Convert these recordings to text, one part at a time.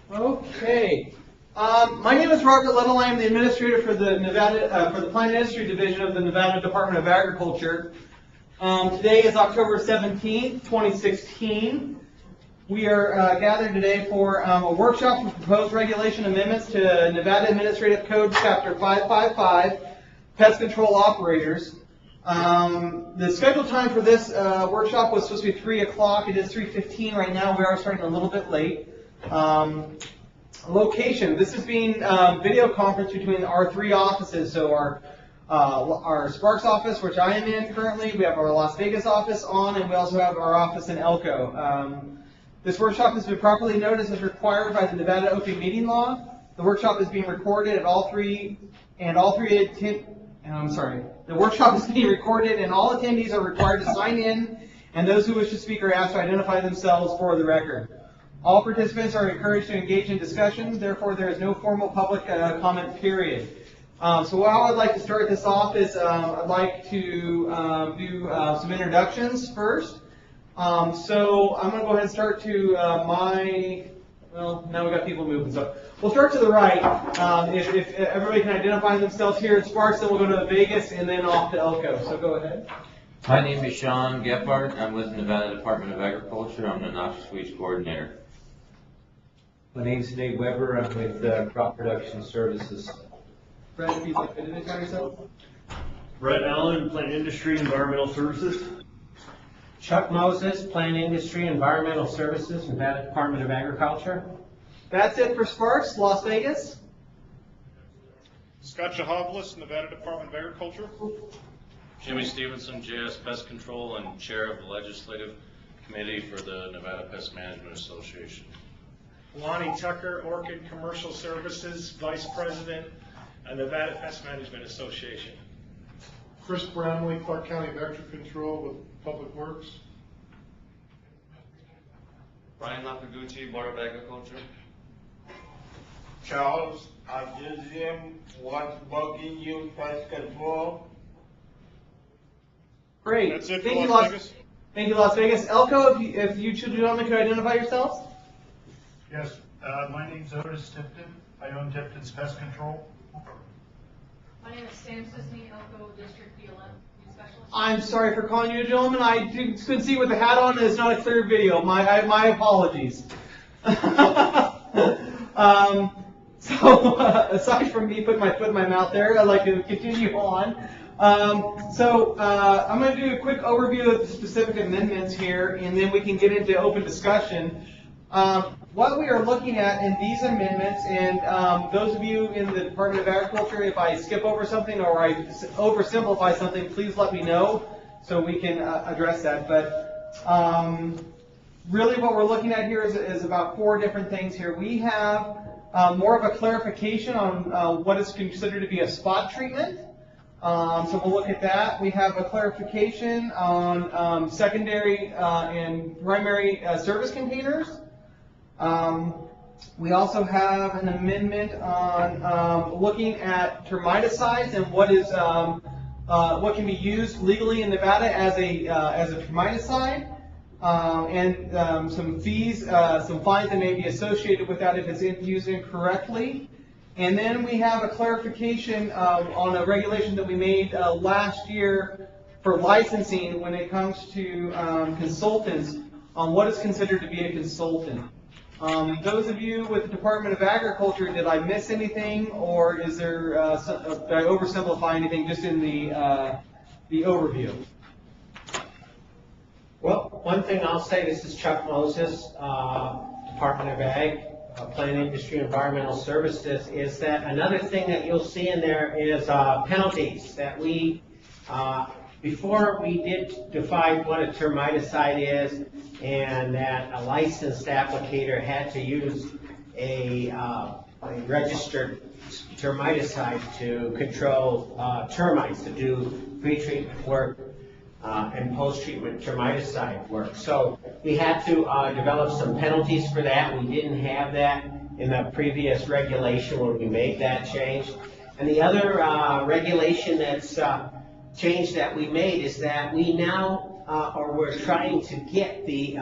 Okay. My name is Robert Little. I am the administrator for the Plant Industry Division of the Nevada Department of Agriculture. Today is October 17th, 2016. We are gathered today for a workshop for proposed regulation amendments to Nevada Administrative Code Chapter 555, Pest Control Operators. The scheduled time for this workshop was supposed to be 3 o'clock. It is 3:15 right now. We are starting a little bit late. Location. This is being video conference between our three offices. So our Sparks office, which I am in currently, we have our Las Vegas office on, and we also have our office in Elko. This workshop has been properly noticed as required by the Nevada Open Meeting Law. The workshop is being recorded at the workshop is being recorded and all attendees are required to sign in, and those who wish to speak are asked to identify themselves for the record. All participants are encouraged to engage in discussion, therefore there is no formal public comment period. So how I'd like to start this off is I'd like to do some introductions first. So I'm going to go ahead and start to now we got people moving, so we'll start to the right. If everybody can identify themselves here at Sparks, then we'll go to Vegas and then off to Elko. So go ahead. My name is Sean Gephardt. I'm with the Nevada Department of Agriculture. I'm the Noxious Weeds Coordinator. My name is Nate Weber. I'm with Crop Production Services. Brad, if you'd like to identify yourself. Brett Allen, Plant Industry Environmental Services. Chuck Moses, Plant Industry Environmental Services, Nevada Department of Agriculture. That's it for Sparks, Las Vegas. Scott Jahovlis, Nevada Department of Agriculture. Jimmy Stevenson, JS Pest Control and Chair of the Legislative Committee for the Nevada Pest Management Association. Lonnie Tucker, Orchid Commercial Services, Vice President, Nevada Pest Management Association. Chris Brownlee, Clark County Vector Control with Public Works. Brian Lapaguchi, Board of Agriculture. Charles Adjuzim, Watts Bucking Youth Pest Control. Great. That's it for Thank you, Las Vegas. Thank you, Las Vegas. Elko, if you two gentlemen could identify yourselves. Yes, my name's Otis Tipton. I own Tipton's Pest Control. My name is Sam Sisney, Elko District BLM Specialist. I'm sorry for calling you a gentleman. I couldn't see with the hat on, and it's not a clear video. My apologies. Aside from me putting my foot in my mouth there, I'd like to continue on. I'm going to do a quick overview of the specific amendments here, and then we can get into open discussion. What we are looking at in these amendments, and those of you in the Department of Agriculture, if I skip over something or I oversimplify something, please let me know so we can address that. But really what we're looking at here is about 4 different things here. We have more of a clarification on what is considered to be a spot treatment. So we'll look at that. We have a clarification on secondary and primary service containers. We also have an amendment on looking at termiticides and what can be used legally in Nevada as a termiticide, and some fees, some fines that may be associated with that if it's used incorrectly. And then we have a clarification on a regulation that we made last year for licensing when it comes to consultants on what is considered to be a consultant. Those of you with the Department of Agriculture, did I miss anything, or is there did I oversimplify anything just in the overview? Well, one thing I'll say, this is Chuck Moses, Department of Ag, Plant Industry Environmental Services, is that another thing that you'll see in there is penalties that we, before we did define what a termiticide is, and that a licensed applicator had to use a registered termiticide to control termites, to do pre-treatment work and post-treatment termiticide work. So we had to develop some penalties for that. We didn't have that in the previous regulation when we made that change. And the other regulation that's change that we made is that we now or we're trying to get the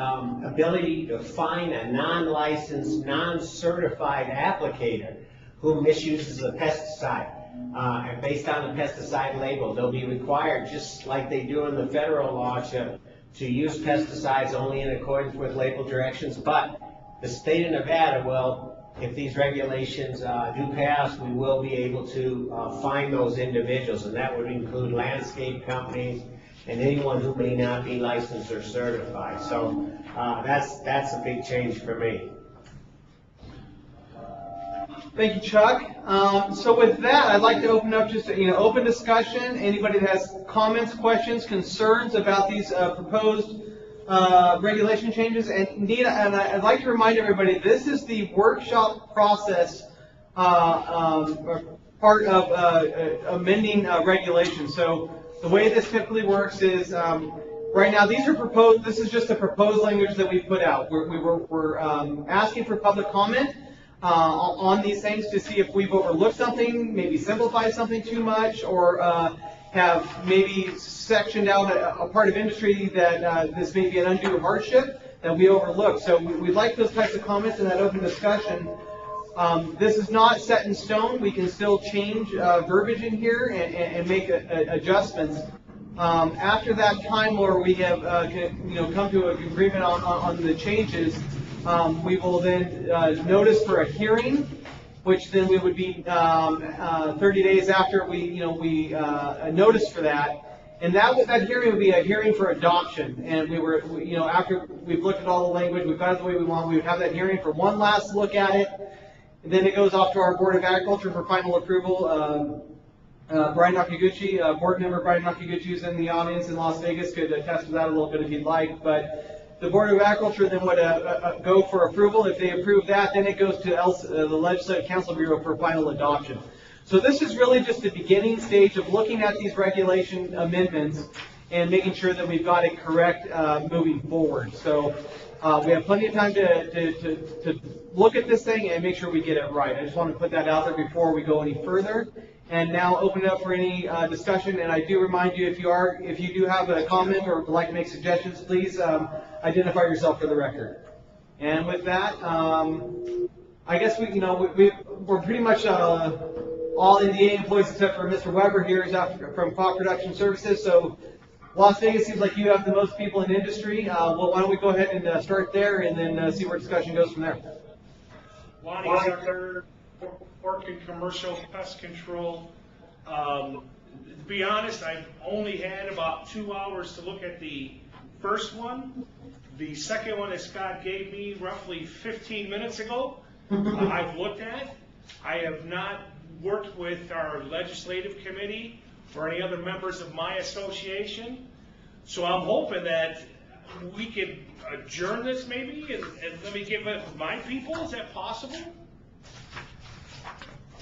ability to find a non-licensed, non-certified applicator who misuses a pesticide. And based on the pesticide label, they'll be required, just like they do in the federal law, to use pesticides only in accordance with label directions. But the state of Nevada will, if these regulations do pass, we will be able to find those individuals, and that would include landscape companies and anyone who may not be licensed or certified. So that's a big change for me. Thank you, Chuck. So with that, I'd like to open up just open discussion. Anybody that has comments, questions, concerns about these proposed regulation changes. And indeed, and I'd like to remind everybody, this is the workshop process part of amending regulations. So the way this typically works is, right now these are proposed. This is just the proposed language that we put out. We're asking for public comment on these things to see if we've overlooked something, maybe simplified something too much, or have maybe sectioned out a part of industry that this may be an undue hardship that we overlooked. So we'd like those types of comments in that open discussion. This is not set in stone. We can still change verbiage in here and make adjustments. After that time where we have come to an agreement on the changes, we will then notice for a hearing, which then we would be 30 days after we notice for that. And that hearing would be a hearing for adoption. And after we've looked at all the language, we've got it the way we want, we would have that hearing for one last look at it. And then it goes off to our Board of Agriculture for final approval. Brian Nakaguchi, board member Brian Nakaguchi, is in the audience in Las Vegas, could attest to that a little bit if you'd like. But the Board of Agriculture then would go for approval. If they approve that, then it goes to the Legislative Council Bureau for final adoption. So this is really just the beginning stage of looking at these regulation amendments and making sure that we've got it correct moving forward. So we have plenty of time to look at this thing and make sure we get it right. I just want to put that out there before we go any further. And now open it up for any discussion. And I do remind you, if you do have a comment or would like to make suggestions, please identify yourself for the record. And with that, I guess we're pretty much all NDA employees except for Mr. Weber here is from Crop Production Services. So Las Vegas seems like you have the most people in industry. Well, why don't we go ahead and start there and then see where discussion goes from there. Lonnie Tucker, Orchid Commercial Pest Control. To be honest, I've only had about 2 hours to look at the first one. The second one that Scott gave me roughly 15 minutes ago, I've looked at. I have not worked with our legislative committee or any other members of my association. So I'm hoping that we could adjourn this maybe and let me give it to my people. Is that possible?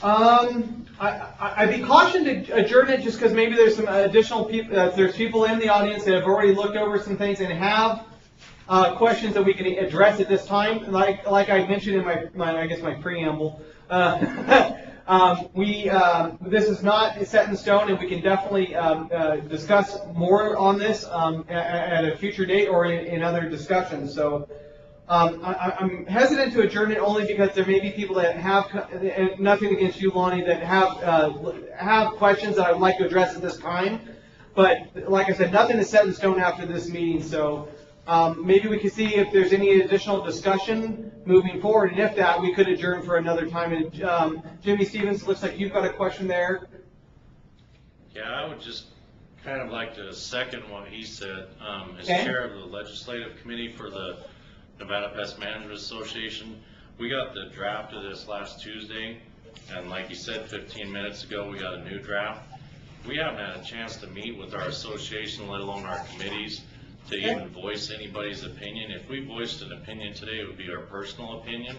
I'd be cautioned to adjourn it just because maybe there's some additional people, there's people in the audience that have already looked over some things and have questions that we can address at this time. Like I mentioned in my preamble, this is not set in stone, and we can definitely discuss more on this at a future date or in other discussions. So I'm hesitant to adjourn it only because there may be people that have, and nothing against you, Lonnie, that have questions that I would like to address at this time. But like I said, nothing is set in stone after this meeting. So maybe we can see if there's any additional discussion moving forward, and if that, we could adjourn for another time. And Jimmy Stevens, looks like you've got a question there. Yeah, I would just kind of like to second what he said. As Okay. chair of the legislative committee for the Nevada Pest Management Association, we got the draft of this last Tuesday, and like you said 15 minutes ago, we got a new draft. We haven't had a chance to meet with our association, let alone our committees, to even voice anybody's opinion. If we voiced an opinion today, it would be our personal opinion.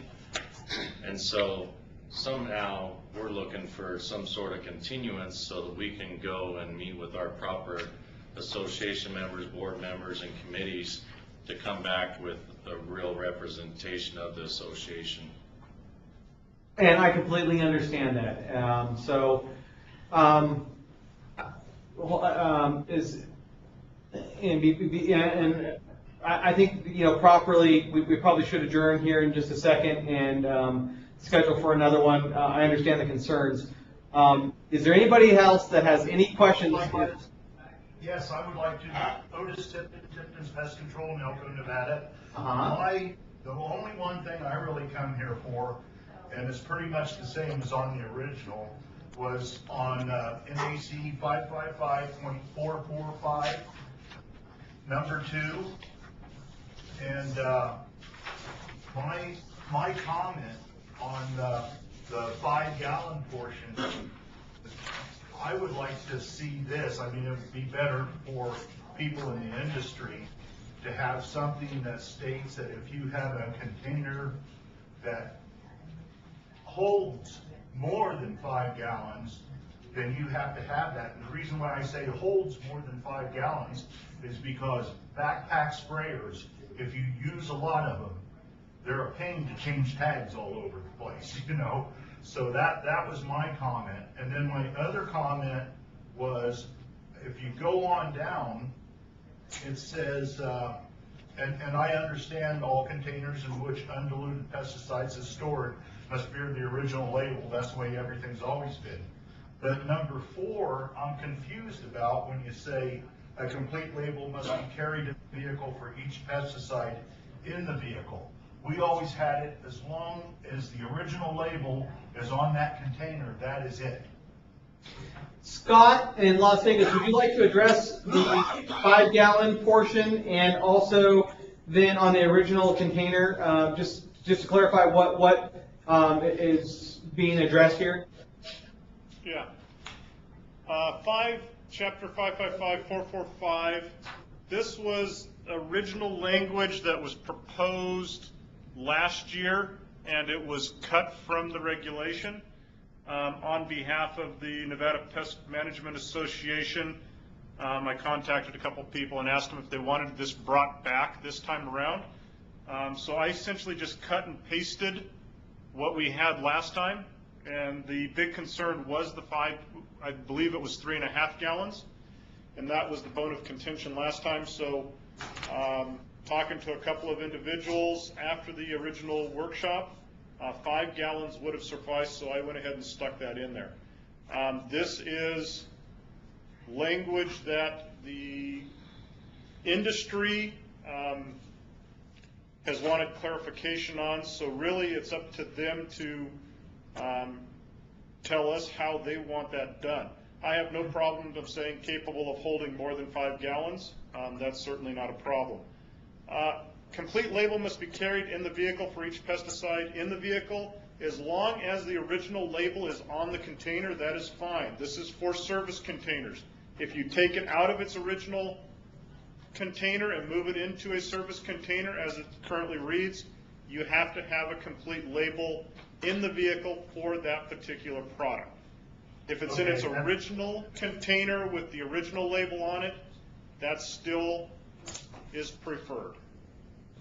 And so somehow we're looking for some sort of continuance so that we can go and meet with our proper association members, board members, and committees to come back with a real representation of the association. And I completely understand that. And I think, properly, we probably should adjourn here in just a second and schedule for another one. I understand the concerns. Is there anybody else that has any questions? Yes, I would like to. Otis Tipton's Pest Control in Elko, Nevada. The only one thing I really come here for, and it's pretty much the same as on the original, was on NAC 555.445, number 2. And my comment on the 5-gallon portion, I would like to see this. I mean, it would be better for people in the industry to have something that states that if you have a container that holds more than 5 gallons, then you have to have that. And the reason why I say holds more than 5 gallons is because backpack sprayers, if you use a lot of them, they're a pain to change tags all over the place, So that was my comment. And then my other comment was, if you go on down, it says, and I understand all containers in which undiluted pesticides is stored must bear the original label. That's the way everything's always been. But number 4, I'm confused about when you say a complete label must be carried in the vehicle for each pesticide in the vehicle. We always had it as long as the original label is on that container, that is it. Scott in Las Vegas, would you like to address the 5-gallon portion and also then on the original container, just to clarify what is being addressed here? Yeah. Chapter 555.445, this was original language that was proposed last year, and it was cut from the regulation. On behalf of the Nevada Pest Management Association, I contacted a couple people and asked them if they wanted this brought back this time around. So I essentially just cut and pasted what we had last time, and the big concern was the 5, I believe it was 3.5 gallons, and that was the bone of contention last time. So talking to a couple of individuals after the original workshop, 5 gallons would have sufficed, so I went ahead and stuck that in there. This is language that the industry has wanted clarification on, so really it's up to them to tell us how they want that done. I have no problem of saying capable of holding more than 5 gallons. That's certainly not a problem. Complete label must be carried in the vehicle for each pesticide in the vehicle. As long as the original label is on the container, that is fine. This is for service containers. If you take it out of its original container and move it into a service container as it currently reads, you have to have a complete label in the vehicle for that particular product. If it's in its original container with the original label on it, that still is preferred.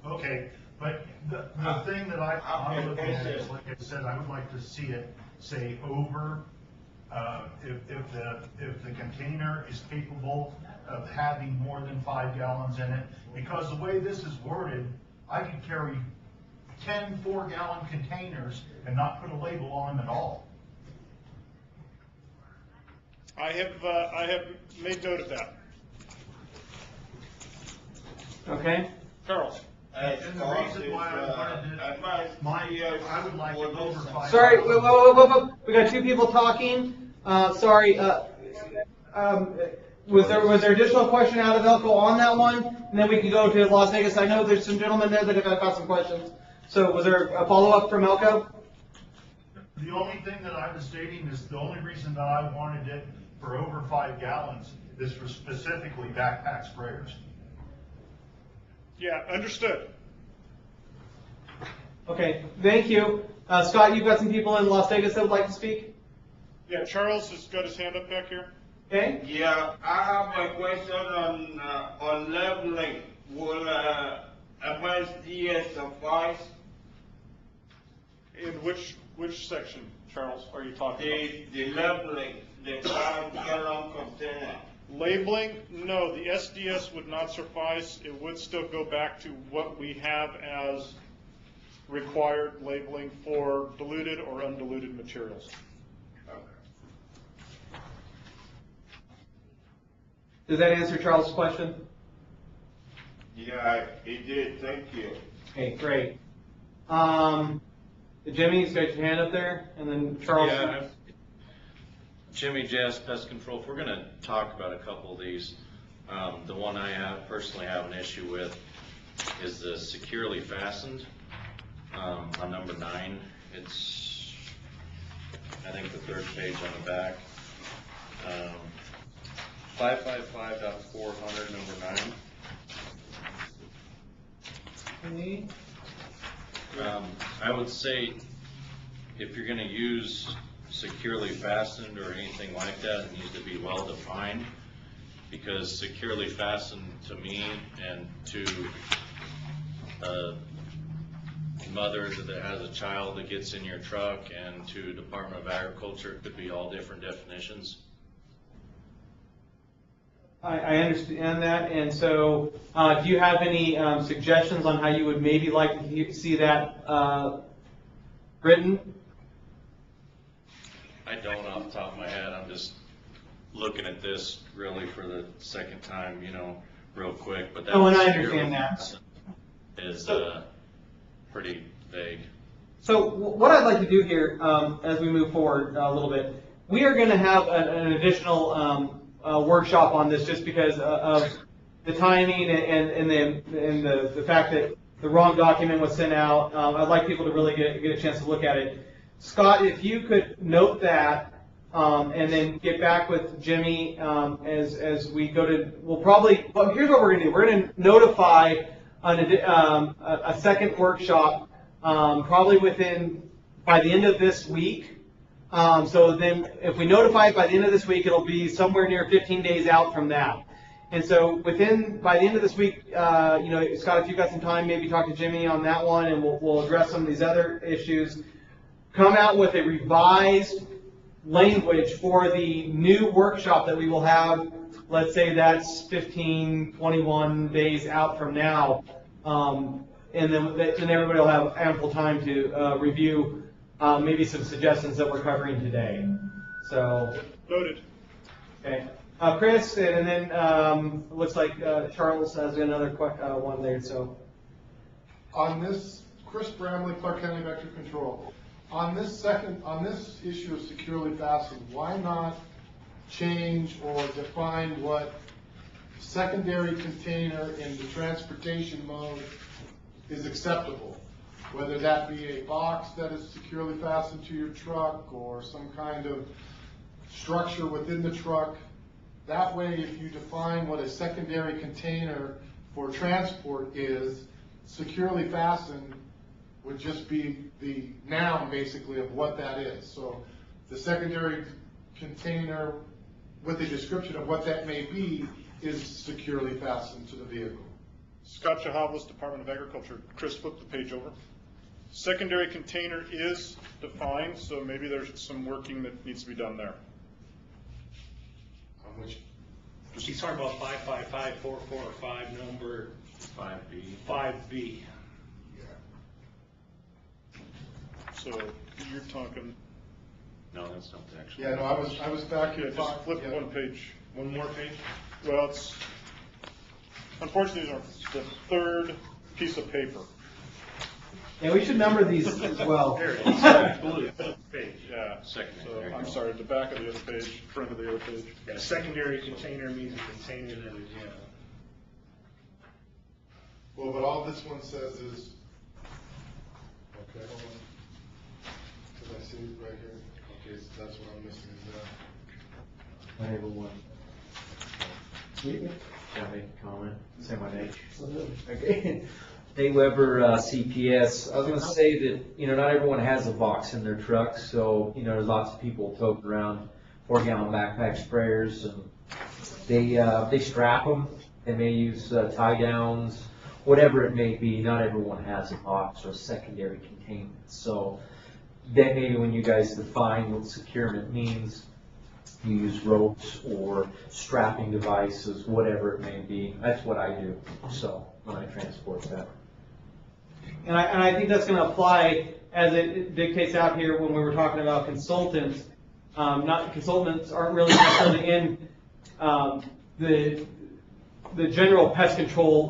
Okay, but the thing that I'm looking at is, like I said, I would like to see it say over, if the container is capable of having more than 5 gallons in it, because the way this is worded, I could carry 10 4-gallon containers and not put a label on them at all. I have made note of that. Okay. Charles. And the reason why I wanted it, I would like it over 5. Sorry, whoa. We got 2 people talking. Sorry. Was there additional question out of Elko on that one? And then we can go to Las Vegas. I know there's some gentlemen there that have got some questions. So was there a follow-up from Elko? The only thing that I was stating is the only reason that I wanted it for over 5 gallons is for specifically backpack sprayers. Yeah, understood. Okay, thank you. Scott, you've got some people in Las Vegas that would like to speak? Yeah, Charles has got his hand up back here. Okay. Yeah, I have a question on labeling. Will MSDS suffice? In which section, Charles, are you talking about? The labeling, the 5-gallon container. Labeling, no, the SDS would not suffice. It would still go back to what we have as required labeling for diluted or undiluted materials. Does that answer Charles' question? Yeah, it did, thank you. Okay, great. Jimmy, you got your hand up there, and then Charles. Yeah, Jimmy Jazz Pest Control. If we're going to talk about a couple of these, the one I personally have an issue with is the securely fastened on number 9. It's, I think, the 3rd page on the back. 555.400, number 9. I would say if you're going to use securely fastened or anything like that, it needs to be well defined, because securely fastened to me and to a mother that has a child that gets in your truck and to Department of Agriculture could be all different definitions. I understand that, and so do you have any suggestions on how you would maybe like to see that written? I don't off the top of my head. I'm just looking at this really for the second time, real quick. But that and I understand that is pretty vague. So what I'd like to do here, as we move forward a little bit, we are going to have an additional workshop on this, just because of the timing and the fact that the wrong document was sent out. I'd like people to really get a chance to look at it. Scott, if you could note that, and then get back with Jimmy as we go to, here's what we're going to do. We're going to notify a second workshop probably by the end of this week. So then if we notify it by the end of this week, it'll be somewhere near 15 days out from that. And so by the end of this week, Scott, if you've got some time, maybe talk to Jimmy on that one, and we'll address some of these other issues. Come out with a revised language for the new workshop that we will have. Let's say that's 15, 21 days out from now. And then everybody will have ample time to review maybe some suggestions that we're covering today. So. Noted. Okay. Chris, and then it looks like Charles has another one there. So. On this, Chris Bramley, Clark County Vector Control. On this issue of securely fastened, why not change or define what secondary container in the transportation mode is acceptable? Whether that be a box that is securely fastened to your truck or some kind of structure within the truck. That way, if you define what a secondary container for transport is, securely fastened would just be the noun, basically, of what that is. So the secondary container with a description of what that may be is securely fastened to the vehicle. Scott Chahavlis, Department of Agriculture. Chris, flip the page over. Secondary container is defined, so maybe there's some working that needs to be done there. Which? She's talking about 555445, number 5B. So you're talking. No, that's not the actual. Yeah, no, I was back here. Just flip one page. One more page? Well, it's unfortunately the 3rd piece of paper. Yeah, we should number these as well. There it is. Page. Yeah. Secondary. So I'm sorry, the back of the other page, front of the other page. Yeah, secondary container means a container that is, Well, but all this one says is, okay, hold on. Because I see it right here. Okay, so that's what I'm missing is that. I have one. Can I make a comment? Say my name. Okay. Dave Weber, CPS. I was going to say that, not everyone has a box in their truck, so, there's lots of people toting around 4-gallon backpack sprayers, and they strap them. They may use tie downs, whatever it may be. Not everyone has a box or a secondary containment. So then maybe when you guys define what securement means, you use ropes or strapping devices, whatever it may be. That's what I do, so, when I transport that. And I think that's going to apply as it dictates out here when we were talking about consultants. Consultants aren't really necessarily in the general pest control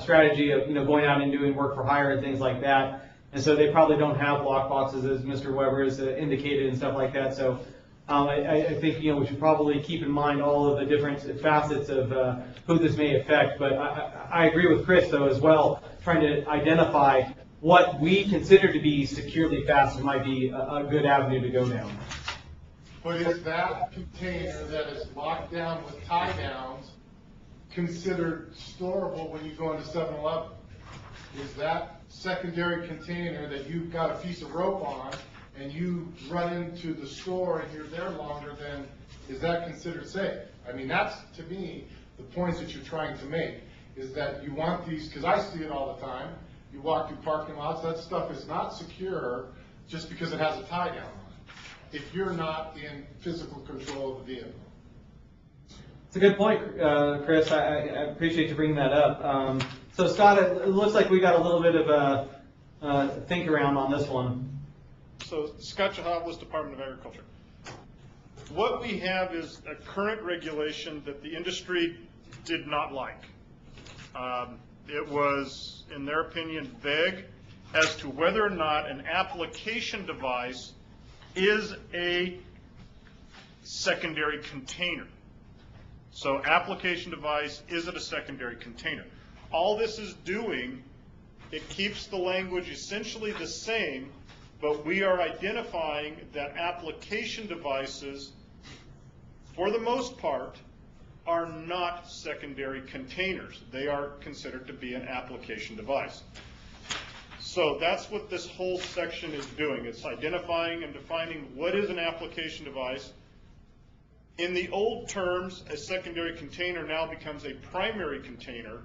strategy of going out and doing work for hire and things like that. And so they probably don't have lock boxes, as Mr. Weber has indicated, and stuff like that. So I think we should probably keep in mind all of the different facets of who this may affect. But I agree with Chris though as well, trying to identify what we consider to be securely fastened might be a good avenue to go down. But is that container that is locked down with tie downs considered storable when you go into 7-Eleven? Is that secondary container that you've got a piece of rope on and you run into the store and you're there longer than, is that considered safe? I mean, that's, to me, the points that you're trying to make, is that you want these, because I see it all the time, you walk through parking lots, that stuff is not secure just because it has a tie down on it, if you're not in physical control of the vehicle. It's a good point, Chris. I appreciate you bringing that up. So Scott, it looks like we got a little bit of a think around on this one. So Scott Chahavlis, Department of Agriculture. What we have is a current regulation that the industry did not like. It was, in their opinion, vague as to whether or not an application device is a secondary container. So application device, is it a secondary container? All this is doing, it keeps the language essentially the same, but we are identifying that application devices, for the most part, are not secondary containers. They are considered to be an application device. So that's what this whole section is doing. It's identifying and defining what is an application device. In the old terms, a secondary container now becomes a primary container,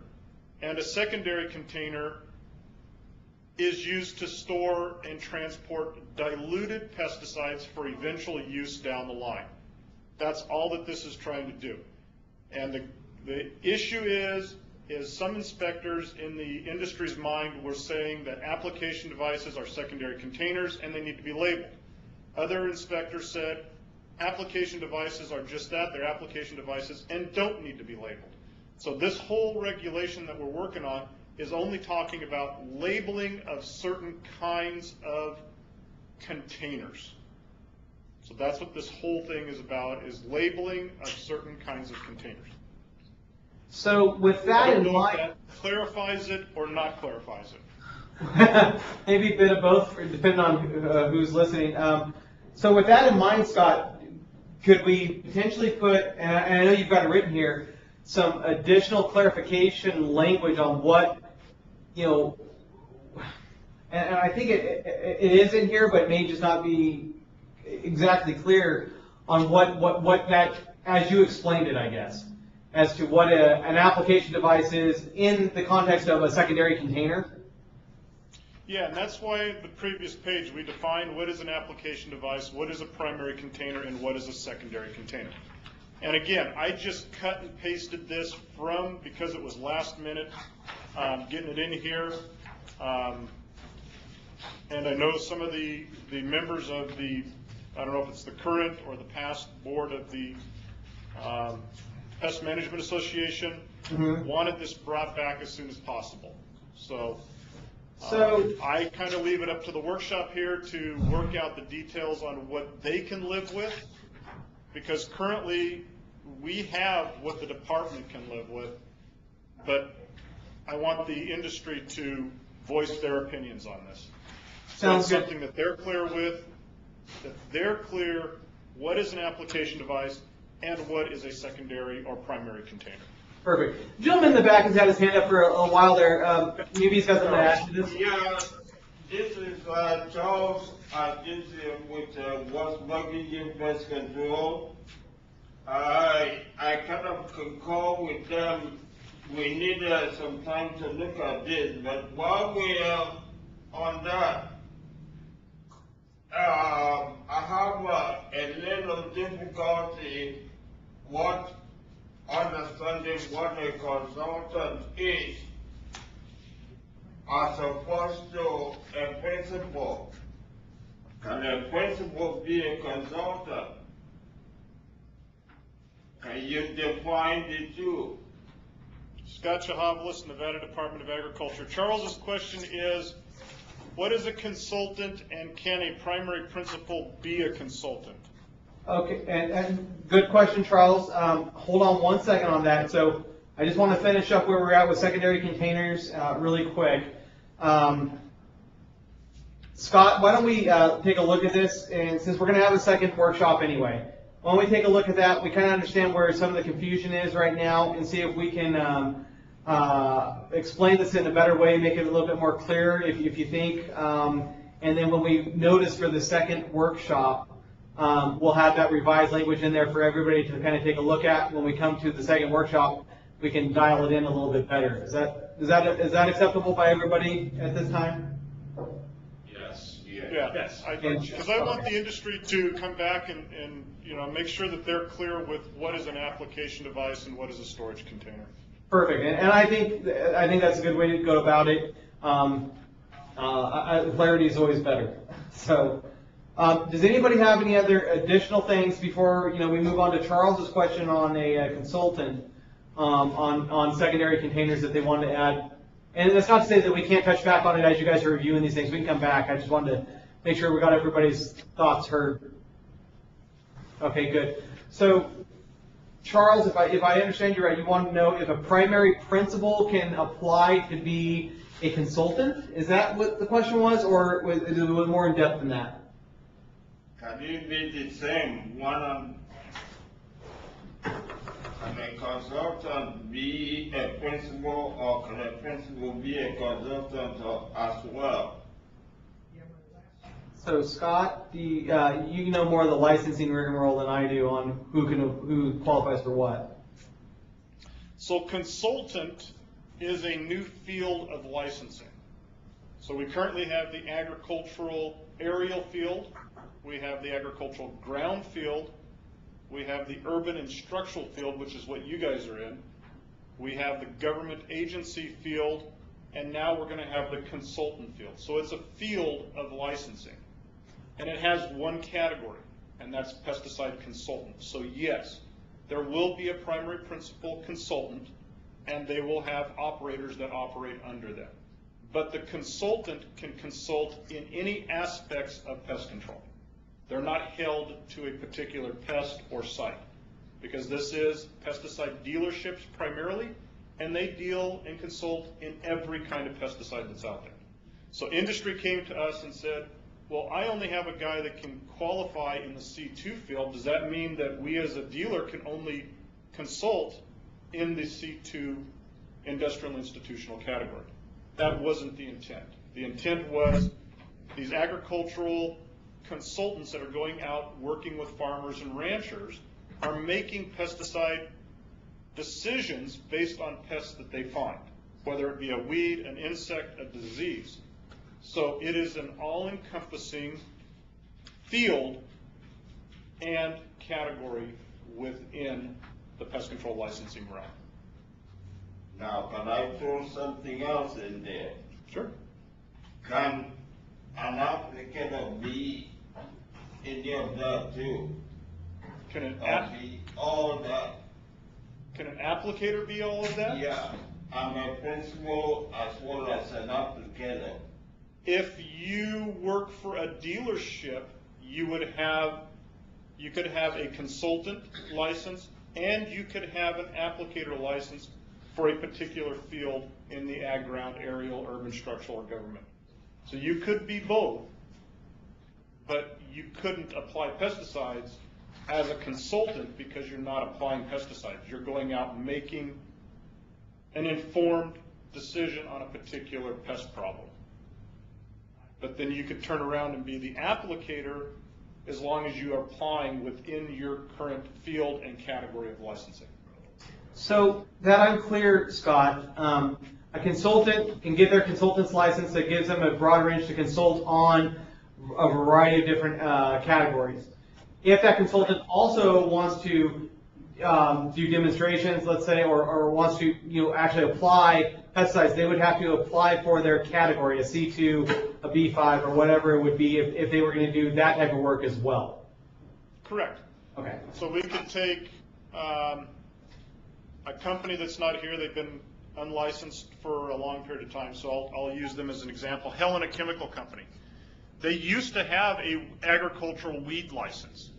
and a secondary container is used to store and transport diluted pesticides for eventual use down the line. That's all that this is trying to do. And the issue is some inspectors in the industry's mind were saying that application devices are secondary containers and they need to be labeled. Other inspectors said application devices are just that, they're application devices and don't need to be labeled. So this whole regulation that we're working on is only talking about labeling of certain kinds of containers. So that's what this whole thing is about, is labeling of certain kinds of containers. So with that in mind, that clarifies it or not clarifies it. maybe a bit of both, depending on who's listening. So with that in mind, Scott, could we potentially put, and I know you've got it written here, some additional clarification language on what, and I think it is in here, but it may just not be exactly clear on what that, as you explained it, I guess, as to what an application device is in the context of a secondary container. Yeah, and that's why the previous page we defined what is an application device, what is a primary container, and what is a secondary container. And again, I just cut and pasted this from, because it was last minute, getting it in here. And I know some of the members of the, I don't know if it's the current or the past board of the Pest Management Association, wanted this brought back as soon as possible. So I kind of leave it up to the workshop here to work out the details on what they can live with, because currently we have what the department can live with, but I want the industry to voice their opinions on this. So it's something that they're clear with, that they're clear what is an application device and what is a secondary or primary container. Perfect. The gentleman in the back has had his hand up for a while there. Maybe he's got something to add to this. Yeah, this is Charles. This is with what's bugging pest control. I kind of concur with them. We need some time to look at this, but while we are on that, I have a little different difficulty what understanding what a consultant is as opposed to a principal. Can a principal be a consultant? Can you define the two? Scott Chahavlis, Nevada Department of Agriculture. Charles's question is, what is a consultant and can a primary principal be a consultant? Okay, and good question, Charles. Hold on one second on that. So I just want to finish up where we're at with secondary containers really quick. Scott, why don't we take a look at this? And since we're going to have a second workshop anyway, why don't we take a look at that? We kind of understand where some of the confusion is right now and see if we can explain this in a better way, make it a little bit more clear if you think. And then when we notice for the second workshop, we'll have that revised language in there for everybody to kind of take a look at. When we come to the second workshop, we can dial it in a little bit better. Is that acceptable by everybody at this time? Yeah, because I want the industry to come back and make sure that they're clear with what is an application device and what is a storage container. Perfect, and I think that's a good way to go about it. Clarity is always better. So, does anybody have any other additional things before we move on to Charles's question on a consultant on secondary containers that they wanted to add? And that's not to say that we can't touch back on it as you guys are reviewing these things. We can come back. I just wanted to make sure we got everybody's thoughts heard. Okay, good. So, Charles, if I understand you right, you want to know if a primary principal can apply to be a consultant? Is that what the question was, or was it more in depth than that? Can it be the same? Can a consultant be a principal, or can a principal be a consultant as well? So Scott, you know more of the licensing rigmarole than I do on who qualifies for what. So consultant is a new field of licensing. So we currently have the agricultural aerial field, we have the agricultural ground field, we have the urban and structural field, which is what you guys are in, we have the government agency field, and now we're going to have the consultant field. So it's a field of licensing. And it has one category, and that's pesticide consultant. So yes, there will be a primary principal consultant, and they will have operators that operate under them. But the consultant can consult in any aspects of pest control. They're not held to a particular pest or site, because this is pesticide dealerships primarily, and they deal and consult in every kind of pesticide that's out there. So industry came to us and said, well, I only have a guy that can qualify in the C2 field. Does that mean that we as a dealer can only consult in the C2 industrial institutional category? That wasn't the intent. The intent was these agricultural consultants that are going out working with farmers and ranchers are making pesticide decisions based on pests that they find, whether it be a weed, an insect, a disease. So it is an all-encompassing field and category within the pest control licensing realm. Now, can I throw something else in there? Sure. Can an applicant be any of that too? Can an be all that? Can an applicator be all of that? Yeah, I'm a principal as well as an applicator. If you work for a dealership, you could have a consultant license, and you could have an applicator license for a particular field in the ag, ground, aerial, urban, structural, or government. So you could be both, but you couldn't apply pesticides as a consultant because you're not applying pesticides. You're going out and making an informed decision on a particular pest problem. But then you could turn around and be the applicator as long as you are applying within your current field and category of licensing. So that I'm clear, Scott, a consultant can get their consultant's license that gives them a broad range to consult on a variety of different categories. if that consultant also wants to do demonstrations, let's say, or wants to actually apply pesticides, they would have to apply for their category, a C2, a B5, or whatever it would be if they were going to do that type of work as well. Correct. Okay. So we could take a company that's not here, they've been unlicensed for a long period of time, so I'll use them as an example. Helena Chemical Company. They used to have a agricultural weed license,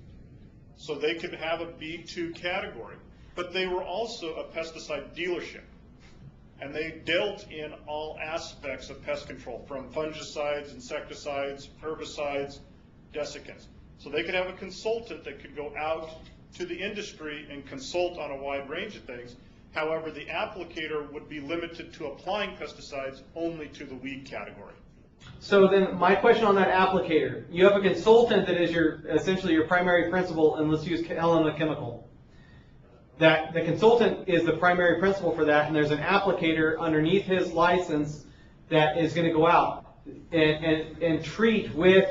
so they could have a B2 category, but they were also a pesticide dealership, and they dealt in all aspects of pest control, from fungicides, insecticides, herbicides, desiccants. So they could have a consultant that could go out to the industry and consult on a wide range of things. However, the applicator would be limited to applying pesticides only to the weed category. So then my question on that applicator, you have a consultant that is essentially your primary principal, and let's use Helena Chemical. That the consultant is the primary principal for that, and there's an applicator underneath his license that is going to go out and treat with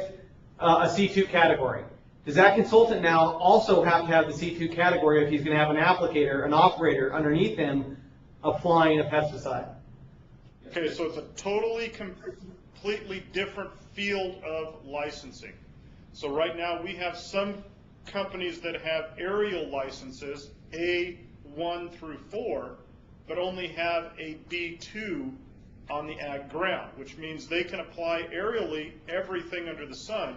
a C2 category. Does that consultant now also have to have the C2 category if he's going to have an applicator, an operator underneath him applying a pesticide? Okay, so it's a totally, completely different field of licensing. So right now we have some companies that have aerial licenses, A1 through 4, but only have a B2 on the ag ground, which means they can apply aerially everything under the sun,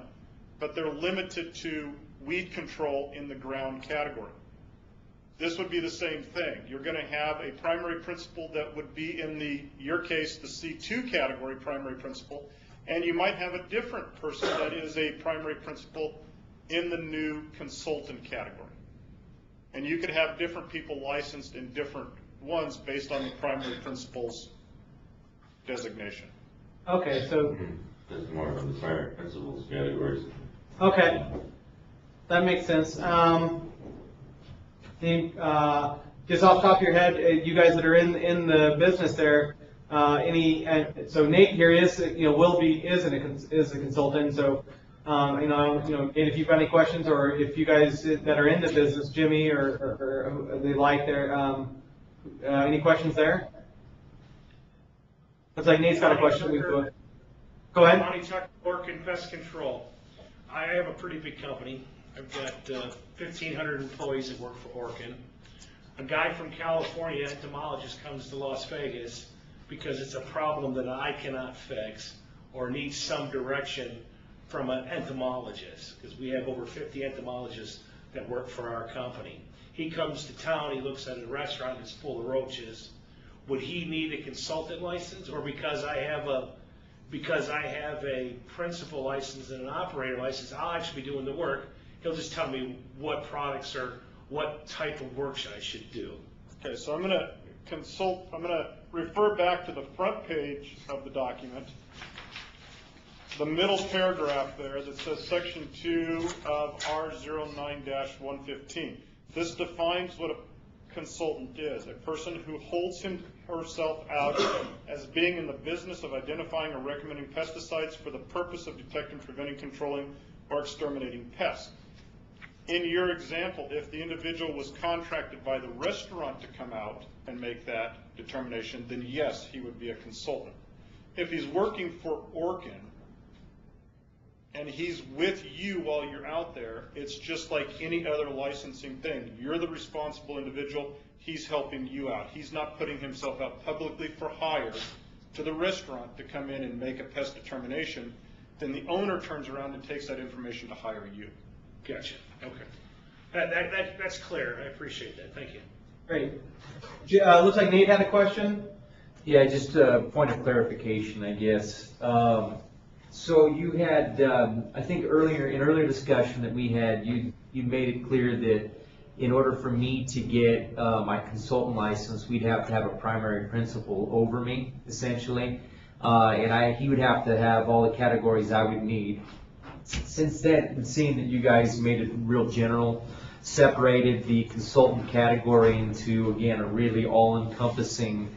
but they're limited to weed control in the ground category. This would be the same thing. You're going to have a primary principal that would be in your case, the C2 category primary principal, and you might have a different person that is a primary principal in the new consultant category. And you could have different people licensed in different ones based on the primary principal's designation. Okay, so That's more of the primary principles categories. okay, that makes sense. Just off the top of your head, you guys that are in the business there, so Nate here is is a consultant. So and if you've got any questions, or if you guys that are in the business, Jimmy or they like there, any questions there? Looks like Nate's got a question. Go ahead. Monty Tucker, Orkin Pest Control. I have a pretty big company. I've got 1,500 employees that work for Orkin. A guy from California, entomologist, comes to Las Vegas because it's a problem that I cannot fix or needs some direction from an entomologist, because we have over 50 entomologists that work for our company. He comes to town, he looks at a restaurant that's full of roaches. Would he need a consultant license, or because I have a principal license and an operator license, I'll actually be doing the work. He'll just tell me what products or what type of work I should do. Okay, so I'm going to refer back to the front page of the document, the middle paragraph there that says section 2 of R09-115. This defines what a consultant is: a person who holds him or herself out as being in the business of identifying or recommending pesticides for the purpose of detecting, preventing, controlling, or exterminating pests. In your example, if the individual was contracted by the restaurant to come out and make that determination, then yes, he would be a consultant. If he's working for Orkin and he's with you while you're out there, it's just like any other licensing thing. You're the responsible individual. He's helping you out. He's not putting himself out publicly for hire to the restaurant to come in and make a pest determination. Then the owner turns around and takes that information to hire you. Gotcha. Okay. That's clear. I appreciate that. Thank you. Great. Looks like Nate had a question. Yeah, just a point of clarification, I guess. So you had, I think in earlier discussion that we had, you made it clear that in order for me to get my consultant license, we'd have to have a primary principal over me, essentially, and he would have to have all the categories I would need. Since then, seeing that you guys made it real general, separated the consultant category into, again, a really all-encompassing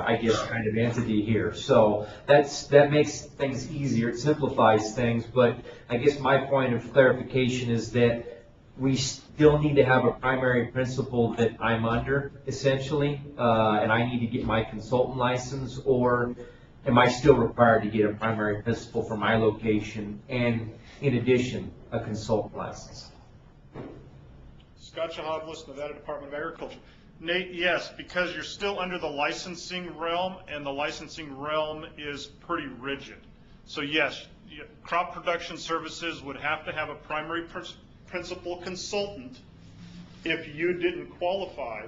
I guess, kind of entity here. So that makes things easier, it simplifies things, but I guess my point of clarification is that we still need to have a primary principal that I'm under, essentially, and I need to get my consultant license, or am I still required to get a primary principal for my location and, in addition, a consultant license? Scott Chahavlis, Nevada Department of Agriculture. Nate, yes, because you're still under the licensing realm, and the licensing realm is pretty rigid. So yes, crop production services would have to have a primary principal consultant if you didn't qualify.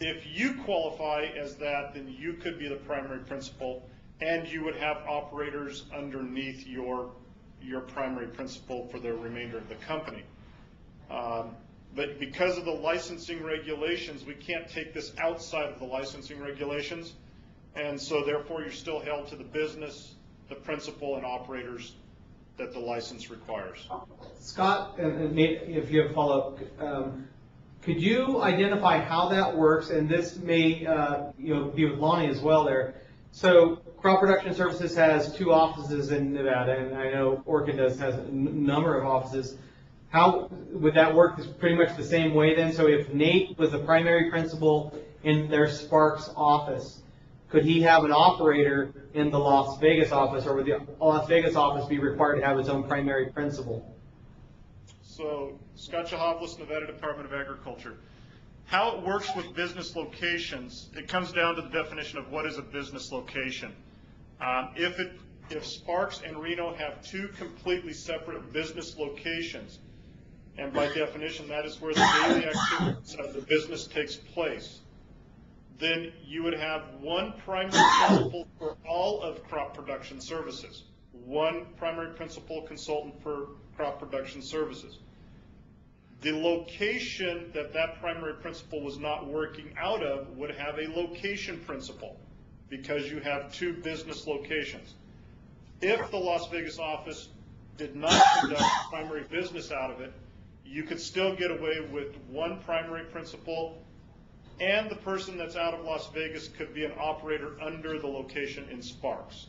If you qualify as that, then you could be the primary principal, and you would have operators underneath your primary principal for the remainder of the company. But because of the licensing regulations, we can't take this outside of the licensing regulations, and so therefore you're still held to the business, the principal, and operators that the license requires. Scott, and Nate, if you have a follow-up, could you identify how that works? And this may be with Lonnie as well there. So Crop Production Services has 2 offices in Nevada, and I know Orkin has a number of offices. How would that work? Is pretty much the same way then? So if Nate was the primary principal in their Sparks office, could he have an operator in the Las Vegas office, or would the Las Vegas office be required to have its own primary principal? So, Scott Chahavlis, Nevada Department of Agriculture. How it works with business locations, it comes down to the definition of what is a business location. If Sparks and Reno have 2 completely separate business locations, and by definition that is where the daily activities of the business takes place, then you would have one primary principal for all of crop production services, one primary principal consultant for crop production services. The location that primary principal was not working out of would have a location principal, because you have 2 business locations. If the Las Vegas office did not conduct primary business out of it, you could still get away with one primary principal, and the person that's out of Las Vegas could be an operator under the location in Sparks.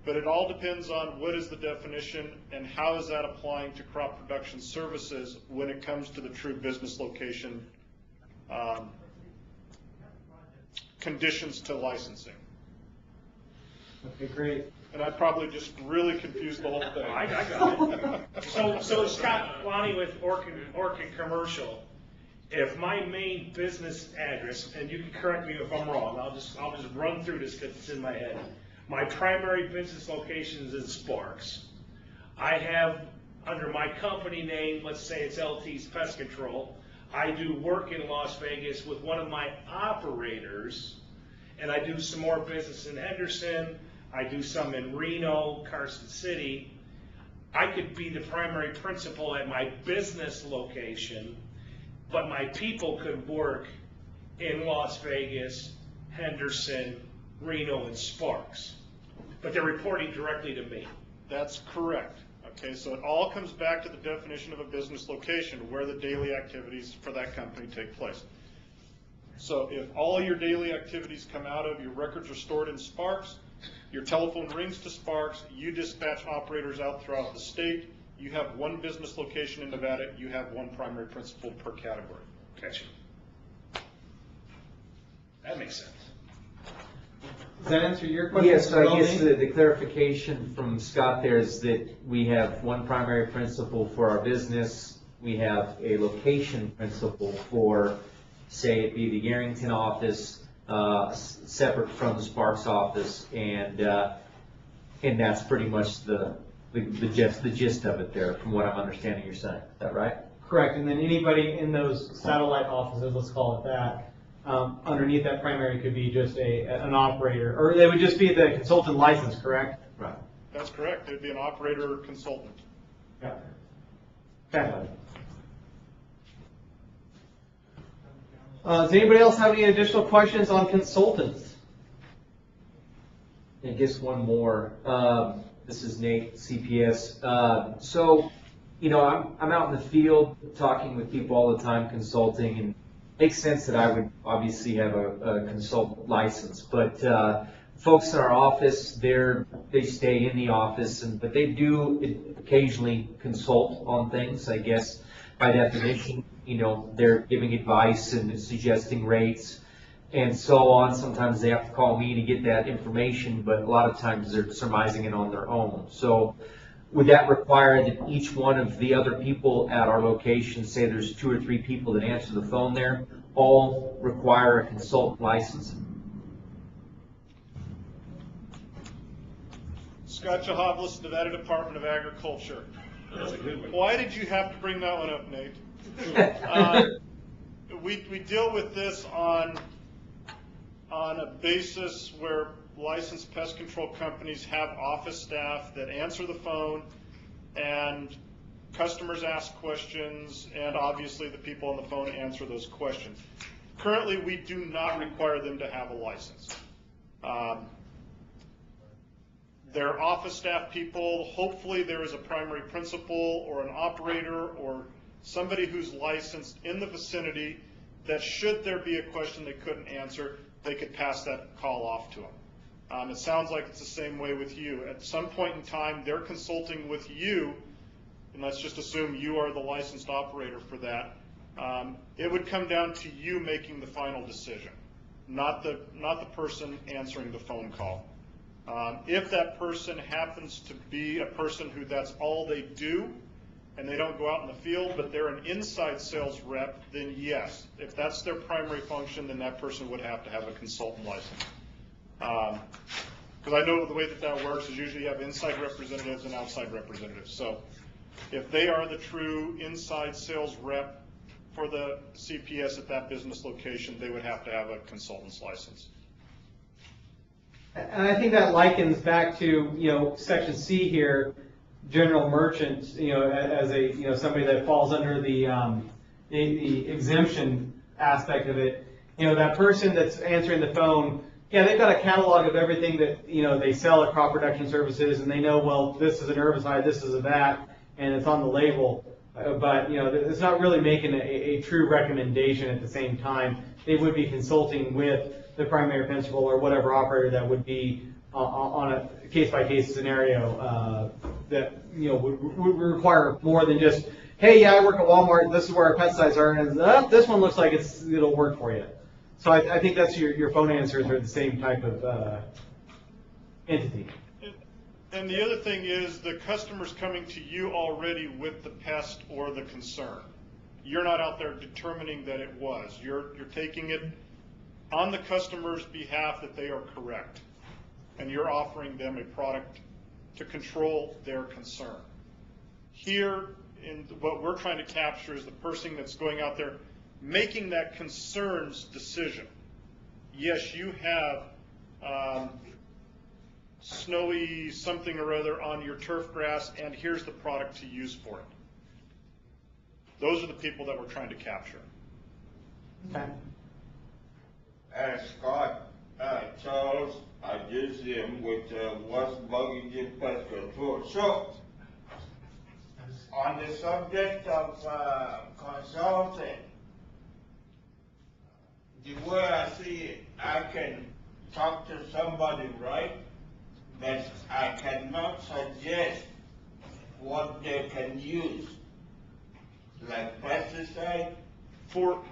But it all depends on what is the definition and how is that applying to crop production services when it comes to the true business location conditions to licensing. Okay, great. And I probably just really confused the whole thing. I got it. So Scott, Lonnie with Orkin Commercial, if my main business address, and you can correct me if I'm wrong, I'll just run through this because it's in my head. My primary business location is in Sparks. I have, under my company name, let's say it's LT's Pest Control, I do work in Las Vegas with one of my operators, and I do some more business in Henderson, I do some in Reno, Carson City. I could be the primary principal at my business location, but my people could work in Las Vegas, Henderson, Reno, and Sparks. But they're reporting directly to me. That's correct. Okay, so it all comes back to the definition of a business location, where the daily activities for that company take place. So if all your daily activities come out of, your records are stored in Sparks, your telephone rings to Sparks, you dispatch operators out throughout the state, you have one business location in Nevada, you have one primary principal per category. Gotcha. That makes sense. Does that answer your question? Yes, so I guess the clarification from Scott there is that we have one primary principal for our business, we have a location principal for, say, it be the Yarrington office, separate from the Sparks office, and that's pretty much the gist of it there, from what I'm understanding you're saying. Is that right? Correct, and then anybody in those satellite offices, let's call it that, underneath that primary could be just an operator, or they would just be the consultant license, correct? Right. That's correct. It would be an operator or consultant. Yeah. Okay. Does anybody else have any additional questions on consultants? I guess one more. This is Nate, CPS. So, I'm out in the field talking with people all the time, consulting, and makes sense that I would obviously have a consultant license, but folks in our office, they stay in the office, but they do occasionally consult on things, I guess, by definition. You know, they're giving advice and suggesting rates and so on. Sometimes they have to call me to get that information, but a lot of times they're surmising it on their own. So would that require that each one of the other people at our location, say there's 2 or 3 people that answer the phone there, all require a consultant license? Scott Chahavlis, Nevada Department of Agriculture. Why did you have to bring that one up, Nate? We deal with this on a basis where licensed pest control companies have office staff that answer the phone, and customers ask questions, and obviously the people on the phone answer those questions. Currently, we do not require them to have a license. They're office staff people. Hopefully there is a primary principal or an operator or somebody who's licensed in the vicinity that should there be a question they couldn't answer, they could pass that call off to them. It sounds like it's the same way with you. At some point in time, they're consulting with you, and let's just assume you are the licensed operator for that. It would come down to you making the final decision, not the person answering the phone call. If that person happens to be a person who that's all they do, and they don't go out in the field, but they're an inside sales rep, then yes. If that's their primary function, then that person would have to have a consultant license. Because I know the way that works is usually you have inside representatives and outside representatives. So if they are the true inside sales rep for the CPS at that business location, they would have to have a consultant's license. And I think that likens back to, you know, section C here, general merchants, you know, as a, you know, somebody that falls under the exemption aspect of it. You know, that person that's answering the phone, yeah, they've got a catalog of everything that, you know, they sell at crop production services, and they know, well, this is an herbicide, this is a that, and it's on the label. But, you know, it's not really making a true recommendation at the same time. They would be consulting with the primary principal or whatever operator that would be on a case-by-case scenario that, you know, would require more than just, hey, yeah, I work at Walmart, this is where our pesticides are, and this one looks like it'll work for you. So I think that's your phone answers are the same type of entity. And the other thing is the customer's coming to you already with the pest or the concern. You're not out there determining that it was. You're taking it on the customer's behalf that they are correct, and you're offering them a product to control their concern. Here, in what we're trying to capture is the person that's going out there making that concerns decision. Yes, you have snowy something or other on your turf grass, and here's the product to use for it. Those are the people that we're trying to capture. Okay. Scott, Charles, I just am with West Bugging Pest Control. So, on the subject of consulting, the way I see it, I can talk to somebody, right? But I cannot suggest what they can use, like pesticide. For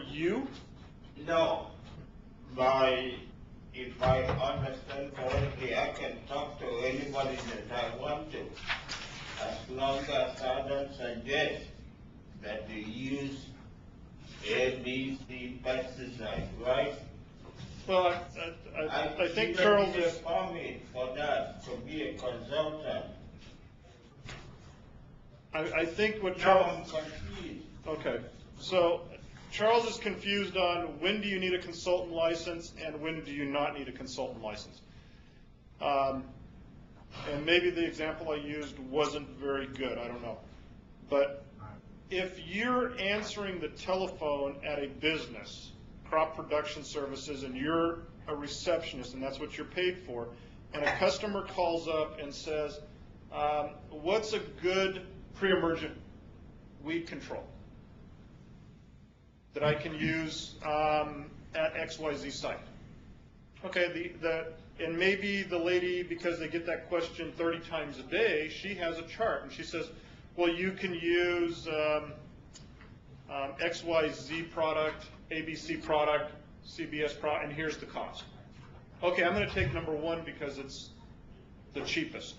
you? No. If I understand correctly, I can talk to anybody that I want to, as long as I don't suggest that they use A, B, C pesticide, right? Well, I think Charles is... I need a for that, to be a consultant. I think what Charles... Now I'm confused. Okay, so Charles is confused on when do you need a consultant license and when do you not need a consultant license. And maybe the example I used wasn't very good, I don't know. But if you're answering the telephone at a business, crop production services, and you're a receptionist and that's what you're paid for, and a customer calls up and says, what's a good pre-emergent weed control? that I can use at XYZ site. Okay, and maybe the lady, because they get that question 30 times a day, she has a chart and she says, well, you can use XYZ product, ABC product, CBS product, and here's the cost. Okay, I'm going to take number one because it's the cheapest.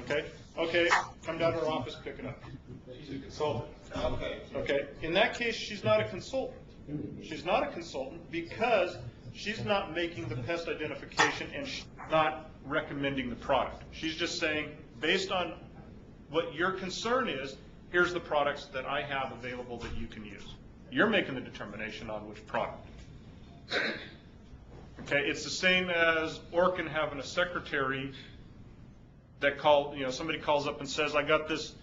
Okay, come down to our office, pick it up. She's a consultant. Okay, in that case, she's not a consultant. She's not a consultant because she's not making the pest identification and she's not recommending the product. She's just saying, based on what your concern is, here's the products that I have available that you can use. You're making the determination on which product. Okay, it's the same as Orkin having a secretary that somebody calls up and says, I got this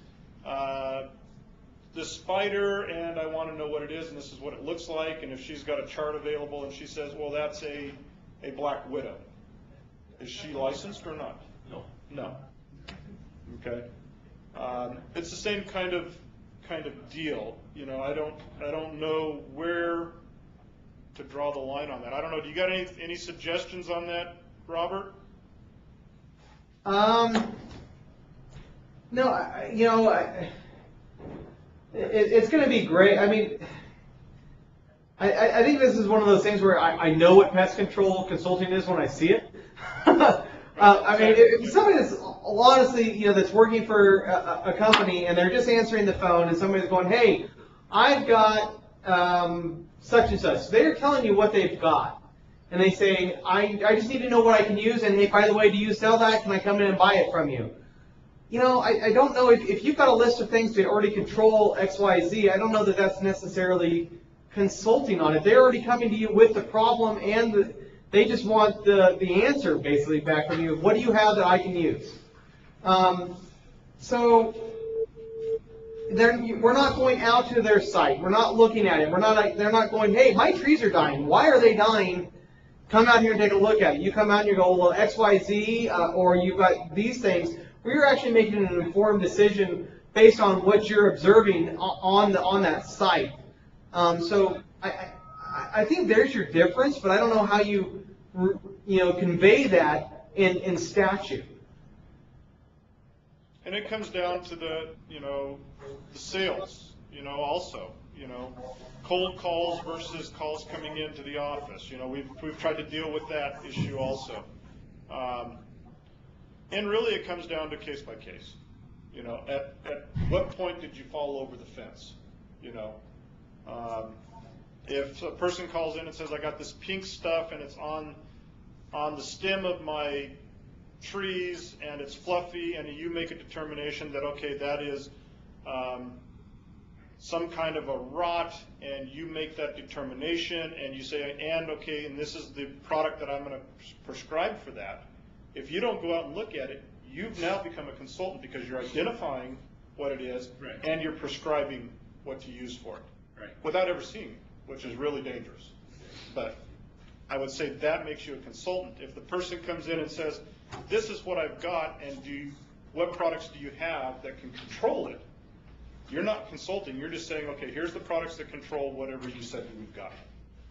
this spider and I want to know what it is and this is what it looks like, and if she's got a chart available and she says, well, that's a black widow. Is she licensed or not? No. No. Okay. It's the same kind of deal. I don't know where to draw the line on that. I don't know. Do you got any suggestions on that, Robert? No, it's going to be great. I mean, I think this is one of those things where I know what pest control consulting is when I see it. I mean, if somebody that's honestly, that's working for a company and they're just answering the phone and somebody's going, hey, I've got such and such. They're telling you what they've got. And they say, I just need to know what I can use, and hey, by the way, do you sell that? Can I come in and buy it from you? I don't know if you've got a list of things to already control X, Y, Z, I don't know that that's necessarily consulting on it. They're already coming to you with the problem, and they just want the answer basically back from you. What do you have that I can use? So we're not going out to their site. We're not looking at it. They're not going, hey, my trees are dying. Why are they dying? Come out here and take a look at it. You come out and you go, well, X, Y, Z, or you've got these things. We're actually making an informed decision based on what you're observing on that site. So I think there's your difference, but I don't know how you convey that in statute. And it comes down to the sales, also, cold calls versus calls coming into the office. We've tried to deal with that issue also. And really it comes down to case by case. At what point did you fall over the fence? If a person calls in and says, I got this pink stuff and it's on the stem of my trees and it's fluffy, and you make a determination that, okay, that is some kind of a rot, and you make that determination and you say, and this is the product that I'm going to prescribe for that. If you don't go out and look at it, you've now become a consultant because you're identifying what it is, right, and you're prescribing what to use for it, right, without ever seeing it, which is really dangerous. But I would say that makes you a consultant. If the person comes in and says, this is what I've got, and what products do you have that can control it? You're not consulting. You're just saying, okay, here's the products that control whatever you said you've got.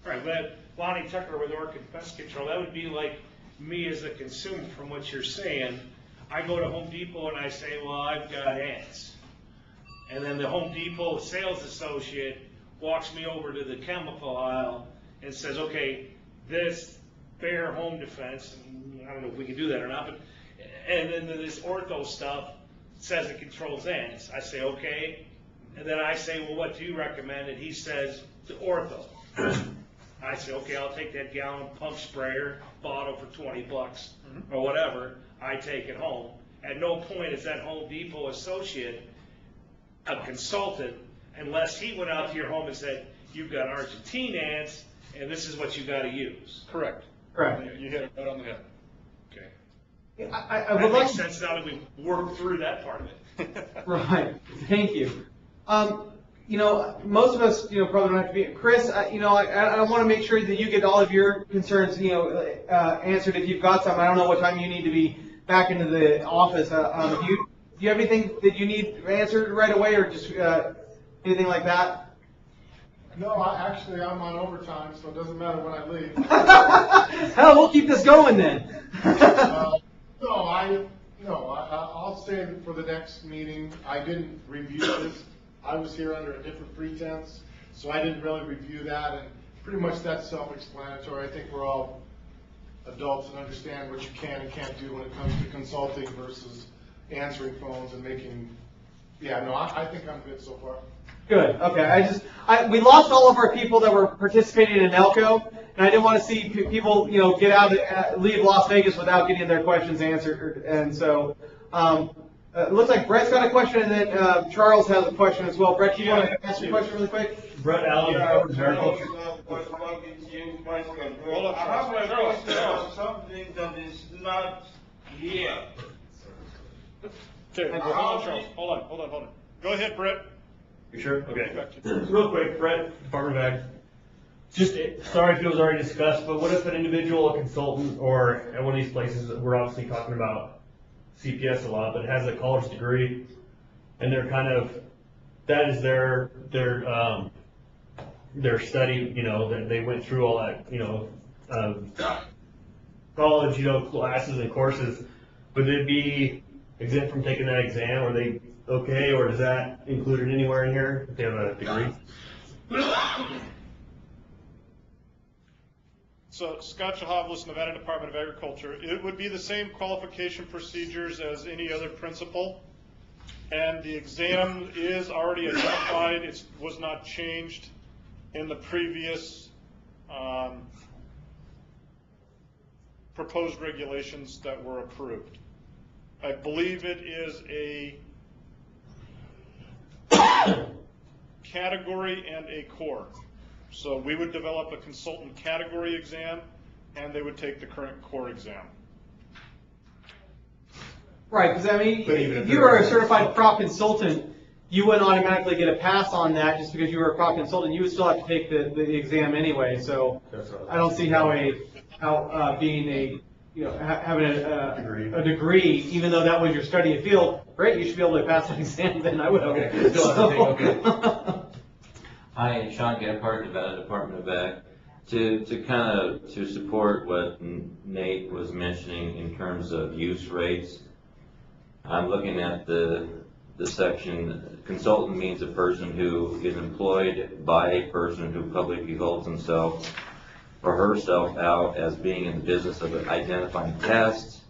Right, but Lonnie Tucker with Orkin Pest Control, that would be like me as a consumer from what you're saying. I go to Home Depot and I say, well, I've got ants. And then the Home Depot sales associate walks me over to the chemical aisle and says, okay, this Bear Home Defense, I don't know if we can do that or not, but, and then this ortho stuff says it controls ants. I say, okay. And then I say, well, what do you recommend? And he says, the ortho. I say, okay, I'll take that gallon pump sprayer bottle for 20 bucks or whatever. I take it home. At no point is that Home Depot associate a consultant unless he went out to your home and said, you've got Argentine ants and this is what you got to use. Correct. Correct. You hit it right on the head. Okay. That makes sense now that we've worked through that part of it. Right. Thank you. Most of us, probably don't have to be. Chris, I want to make sure that you get all of your concerns, answered if you've got some. I don't know what time you need to be back into the office. Do you have anything that you need answered right away, or just anything like that? No, actually, I'm on overtime, so it doesn't matter when I leave. Hell, we'll keep this going then. I'll say for the next meeting, I didn't review this. I was here under a different pretense, so I didn't really review that, and pretty much that's self-explanatory. I think we're all adults and understand what you can and can't do when it comes to consulting versus answering phones and making, I think I'm good so far. Good. Okay. We lost all of our people that were participating in Elko, and I didn't want to see people, get out, leave Las Vegas without getting their questions answered. And so, it looks like Brett's got a question, and then Charles has a question as well. Brett, do you want to ask your question really quick? Brett Allen, Agriculture. Hold on, I have a question on something that is not here. Okay, hold on. Go ahead, Brett. You sure? Okay. Just real quick, Brett, Department of Ag. Sorry if it was already discussed, but what if an individual, a consultant, or at one of these places, we're obviously talking about CPS a lot, but has a college degree, and they're that is their study, that they went through all that, college, classes and courses. Would it be exempt from taking that exam? Are they okay, or is that included anywhere in here if they have a degree? So Scott Chahavlis, Nevada Department of Agriculture. It would be the same qualification procedures as any other principal, and the exam is already identified. It was not changed in the previous proposed regulations that were approved. I believe it is a category and a core. So we would develop a consultant category exam, and they would take the current core exam. Right, because if you are a certified crop consultant, you wouldn't automatically get a pass on that just because you were a crop consultant. You would still have to take the exam anyway. So I don't see how being having a degree, even though that was your study field, great, you should be able to pass that exam. Then I would. Okay. Hi, Sean Gephardt, Nevada Department of Ag. To support what Nate was mentioning in terms of use rates, I'm looking at the section, consultant means a person who is employed by a person who publicly holds himself or herself out as being in the business of identifying pests,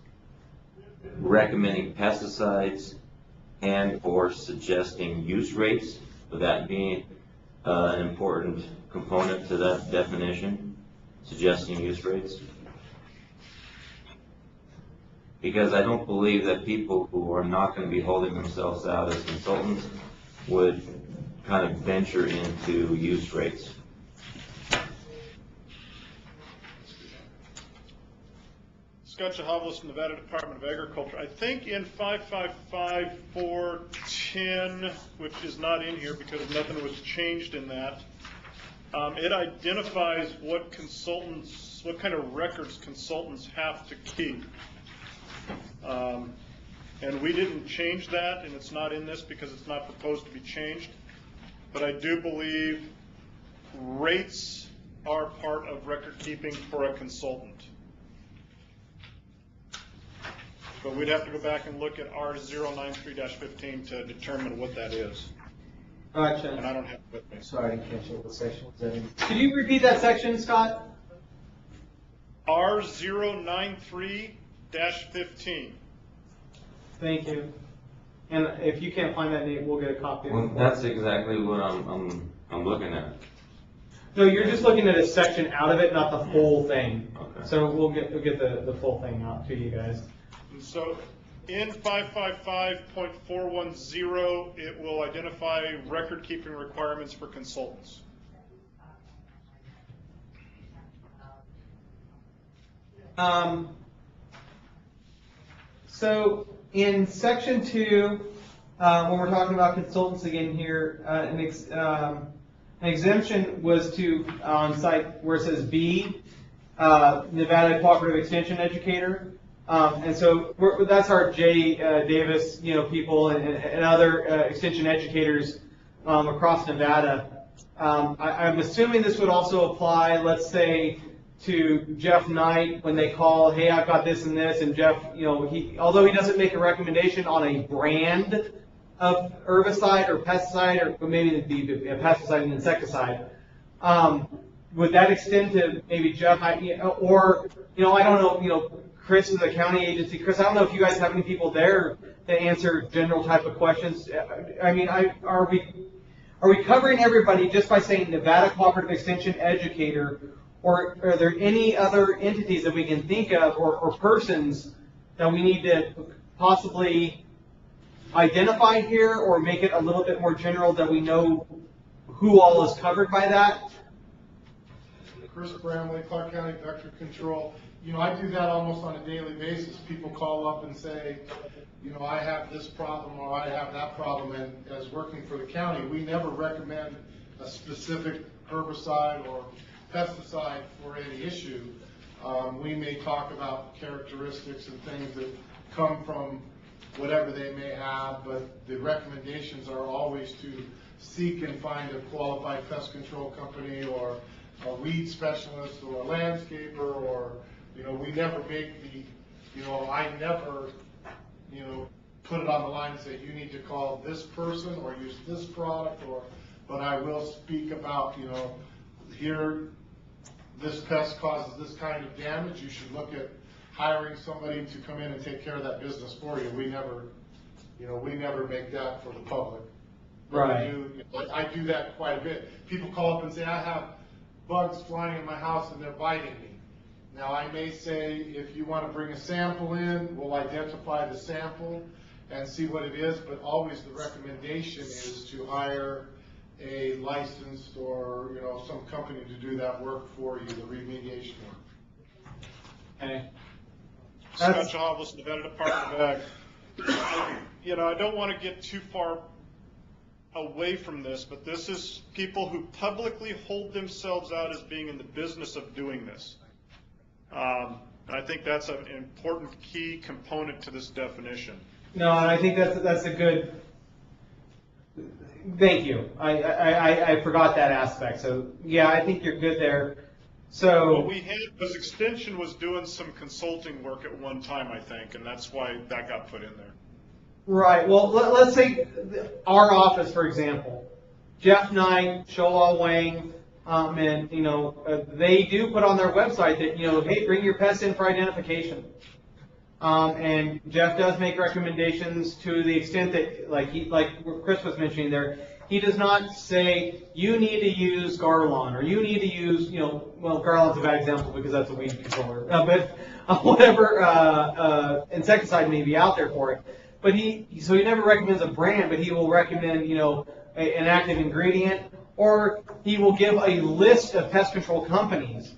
recommending pesticides, and or suggesting use rates. Would that be an important component to that definition, suggesting use rates? Because I don't believe that people who are not going to be holding themselves out as consultants would kind of venture into use rates. Scott Chahavlis from Nevada Department of Agriculture. I think in 555.410, which is not in here because nothing was changed in that, it identifies what kind of records consultants have to keep. And we didn't change that, and it's not in this because it's not proposed to be changed. But I do believe rates are part of record keeping for a consultant. But we'd have to go back and look at R093-15 to determine what that is. Gotcha. And I don't have it with me. Sorry, I didn't catch it. What section was that in? Could you repeat that section, Scott? R093-15. Thank you. And if you can't find that, Nate, we'll get a copy. Well, that's exactly what I'm looking at. No, you're just looking at a section out of it, not the full thing. Okay. So we'll get the full thing out to you guys. And so in 555.410, it will identify record-keeping requirements for consultants. So in section 2, when we're talking about consultants again here, an exemption was to on site where it says B, Nevada Cooperative Extension Educator. And so that's our J. Davis, people and other extension educators across Nevada. I'm assuming this would also apply, let's say, to Jeff Knight when they call, hey, I've got this and this, and Jeff, although he doesn't make a recommendation on a brand of herbicide or pesticide, or maybe it'd be a pesticide and insecticide, would that extend to maybe Jeff, or, I don't know, Chris is a county agency. Chris, I don't know if you guys have any people there that answer general type of questions. I mean, are we covering everybody just by saying Nevada Cooperative Extension Educator, or are there any other entities that we can think of, or persons that we need to possibly identify here, or make it a little bit more general that we know who all is covered by that? Chris Bramley, Clark County Vector Control. I do that almost on a daily basis. People call up and say, I have this problem or I have that problem, and as working for the county, we never recommend a specific herbicide or pesticide for any issue. We may talk about characteristics and things that come from whatever they may have, but the recommendations are always to seek and find a qualified pest control company or a weed specialist or a landscaper, or, we never make the, I never, put it on the line and say, you need to call this person or use this product, but I will speak about, here, this pest causes this kind of damage. You should look at hiring somebody to come in and take care of that business for you. We never make that for the public. Right. I do that quite a bit. People call up and say, I have bugs flying in my house and they're biting me. Now, I may say, if you want to bring a sample in, we'll identify the sample and see what it is, but always the recommendation is to hire a licensed or, some company to do that work for you, the remediation work. Okay. Scott Jobless, Nevada Department of Ag. I don't want to get too far away from this, but this is people who publicly hold themselves out as being in the business of doing this. And I think that's an important key component to this definition. No, and I think that's a good. Thank you. I forgot that aspect. So yeah, I think you're good there. So what we had was Extension was doing some consulting work at one time, I think, and that's why that got put in there. Right. Well, let's say our office, for example, Jeff Knight, Shoal Wang, and they do put on their website that hey, bring your pests in for identification. And Jeff does make recommendations to the extent that, like Chris was mentioning there, he does not say you need to use Garlon or you need to use well, Garlon's a bad example because that's a weed controller, but whatever insecticide may be out there for it. But he never recommends a brand, but he will recommend, an active ingredient, or he will give a list of pest control companies.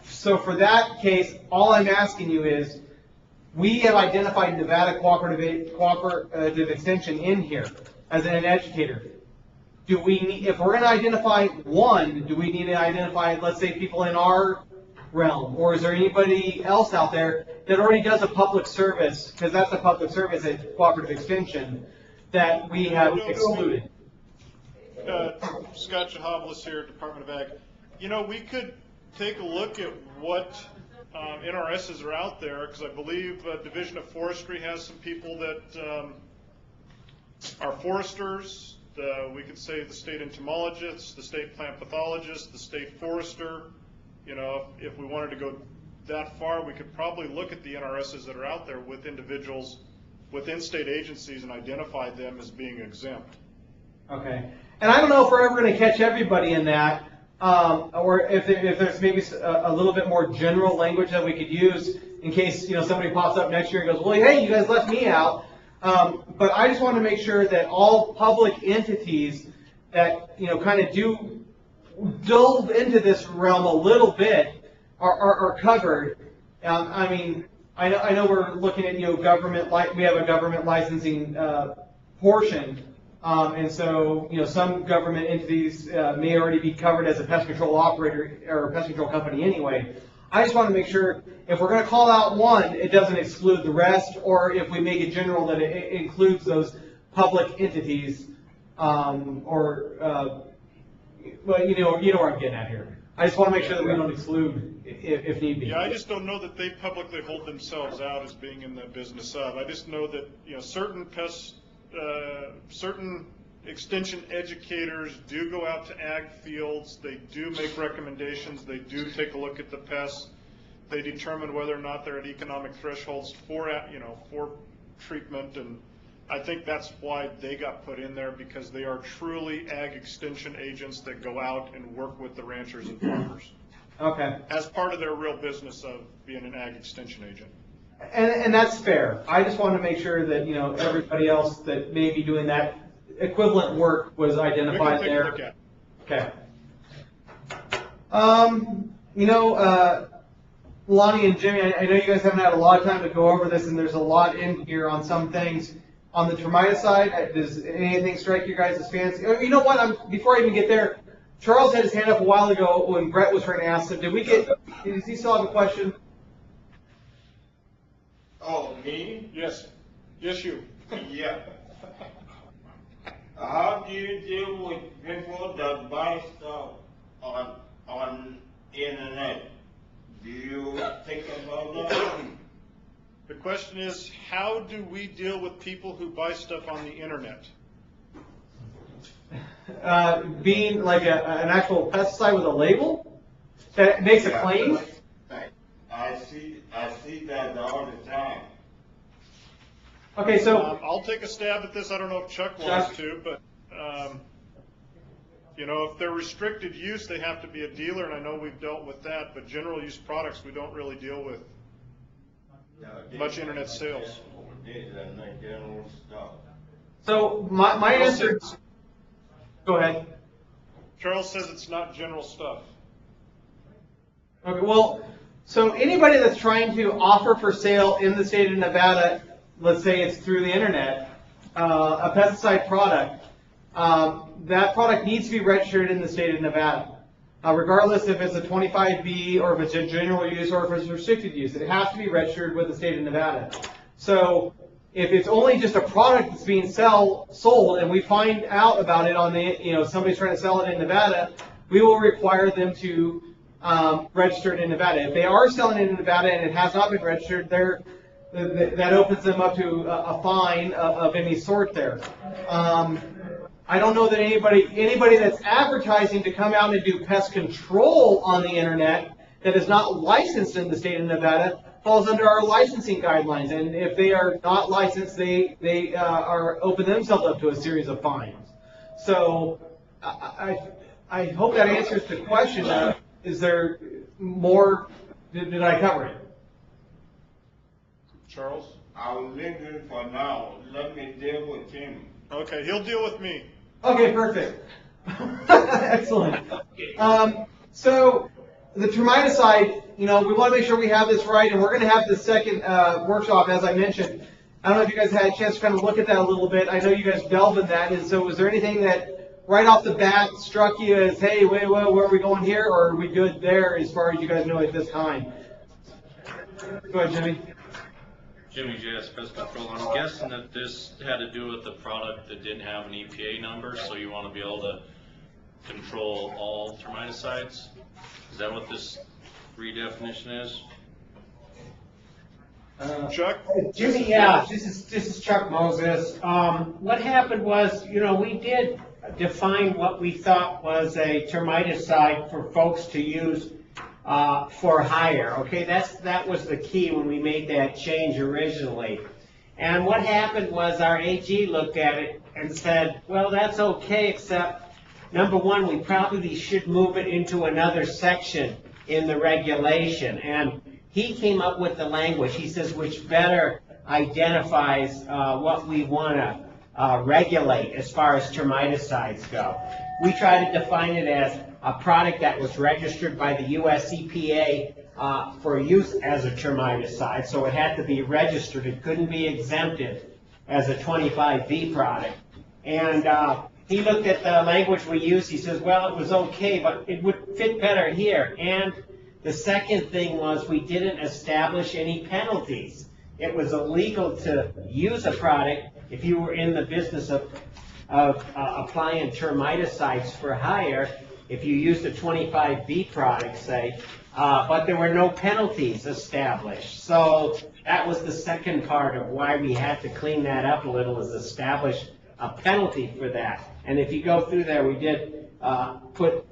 So for that case, all I'm asking you is, we have identified Nevada Cooperative Extension in here as an educator. Do we need, if we're going to identify one, do we need to identify, let's say, people in our realm, or is there anybody else out there that already does a public service, because that's a public service at Cooperative Extension, that we have excluded? Scott Jahablis here, Department of Ag. We could take a look at what NRSs are out there, because I believe Division of Forestry has some people that are foresters. We could say the state entomologists, the state plant pathologist, the state forester. If we wanted to go that far, we could probably look at the NRSs that are out there with individuals within state agencies and identify them as being exempt. Okay. And I don't know if we're ever going to catch everybody in that, or if there's maybe a little bit more general language that we could use in case somebody pops up next year and goes, well, hey, you guys left me out. But I just want to make sure that all public entities that kind of do delve into this realm a little bit are covered. I mean, I know we're looking at government, we have a government licensing portion. And so, some government entities may already be covered as a pest control operator or a pest control company anyway. I just want to make sure if we're going to call out one, it doesn't exclude the rest, or if we make it general that it includes those public entities. well, you know where I'm getting at here. I just want to make sure that we don't exclude if need be. Yeah, I just don't know that they publicly hold themselves out as being in the business of. I just know that, certain pests, certain extension educators do go out to ag fields. They do make recommendations. They do take a look at the pests. They determine whether or not they're at economic thresholds for treatment, and I think that's why they got put in there, because they are truly ag extension agents that go out and work with the ranchers and farmers. Okay. As part of their real business of being an ag extension agent. And that's fair. I just want to make sure that, everybody else that may be doing that equivalent work was identified there. Okay. Lonnie and Jimmy, I know you guys haven't had a lot of time to go over this, and there's a lot in here on some things. On the termites side, does anything strike your guys' fancy? You know what? Before I even get there, Charles had his hand up a while ago when Brett was trying to ask him. Does he still have a question? Oh, me? Yes. Yes, you. Yeah. How do you deal with people that buy stuff on internet? Do you think about that? The question is, how do we deal with people who buy stuff on the internet? Being like an actual pesticide with a label that makes a claim? I see that all the time. Okay, so I'll take a stab at this. I don't know if Chuck wants to, but if they're restricted use, they have to be a dealer, and I know we've dealt with that. But general use products, we don't really deal with much internet sales. So my answer. Go ahead. Charles says it's not general stuff. Okay, well, so anybody that's trying to offer for sale in the state of Nevada, let's say it's through the internet, a pesticide product, that product needs to be registered in the state of Nevada. Regardless if it's a 25B or if it's a general use or if it's restricted use, it has to be registered with the state of Nevada. So if it's only just a product that's being sold and we find out about it on the, somebody's trying to sell it in Nevada, we will require them to register it in Nevada. If they are selling it in Nevada and it has not been registered, that opens them up to a fine of any sort there. I don't know that anybody that's advertising to come out and do pest control on the internet that is not licensed in the state of Nevada falls under our licensing guidelines. And if they are not licensed, they are open themselves up to a series of fines. So I hope that answers the question. Is there more? Did I cover it? Charles? I'll leave it for now. Let me deal with him. Okay, he'll deal with me. Okay, perfect. Excellent. So the termiticide, we want to make sure we have this right, and we're going to have the second workshop, as I mentioned. I don't know if you guys had a chance to kind of look at that a little bit. I know you guys delved in that, and so was there anything that right off the bat struck you as, hey, wait, where are we going here, or are we good there as far as you guys know at this time? Go ahead, Jimmy. Jimmy JS Pest Control. I'm guessing that this had to do with the product that didn't have an EPA number, so you want to be able to control all termiticides? Is that what this redefinition is? Chuck? Jimmy, yeah, this is Chuck Moses. What happened was, we did define what we thought was a termiticide for folks to use for hire. Okay, that was the key when we made that change originally. And what happened was our AG looked at it and said, well, that's okay, except number one, we probably should move it into another section in the regulation. And he came up with the language, he says, which better identifies what we want to regulate as far as termiticides go. We try to define it as a product that was registered by the US EPA for use as a termiticide, so it had to be registered. It couldn't be exempted as a 25B product. And he looked at the language we used. He says, well, it was okay, but it would fit better here. And the second thing was we didn't establish any penalties. It was illegal to use a product if you were in the business of of applying termiticides for hire if you used a 25B product, say, but there were no penalties established. So that was the second part of why we had to clean that up a little, is establish a penalty for that. And if you go through there, we did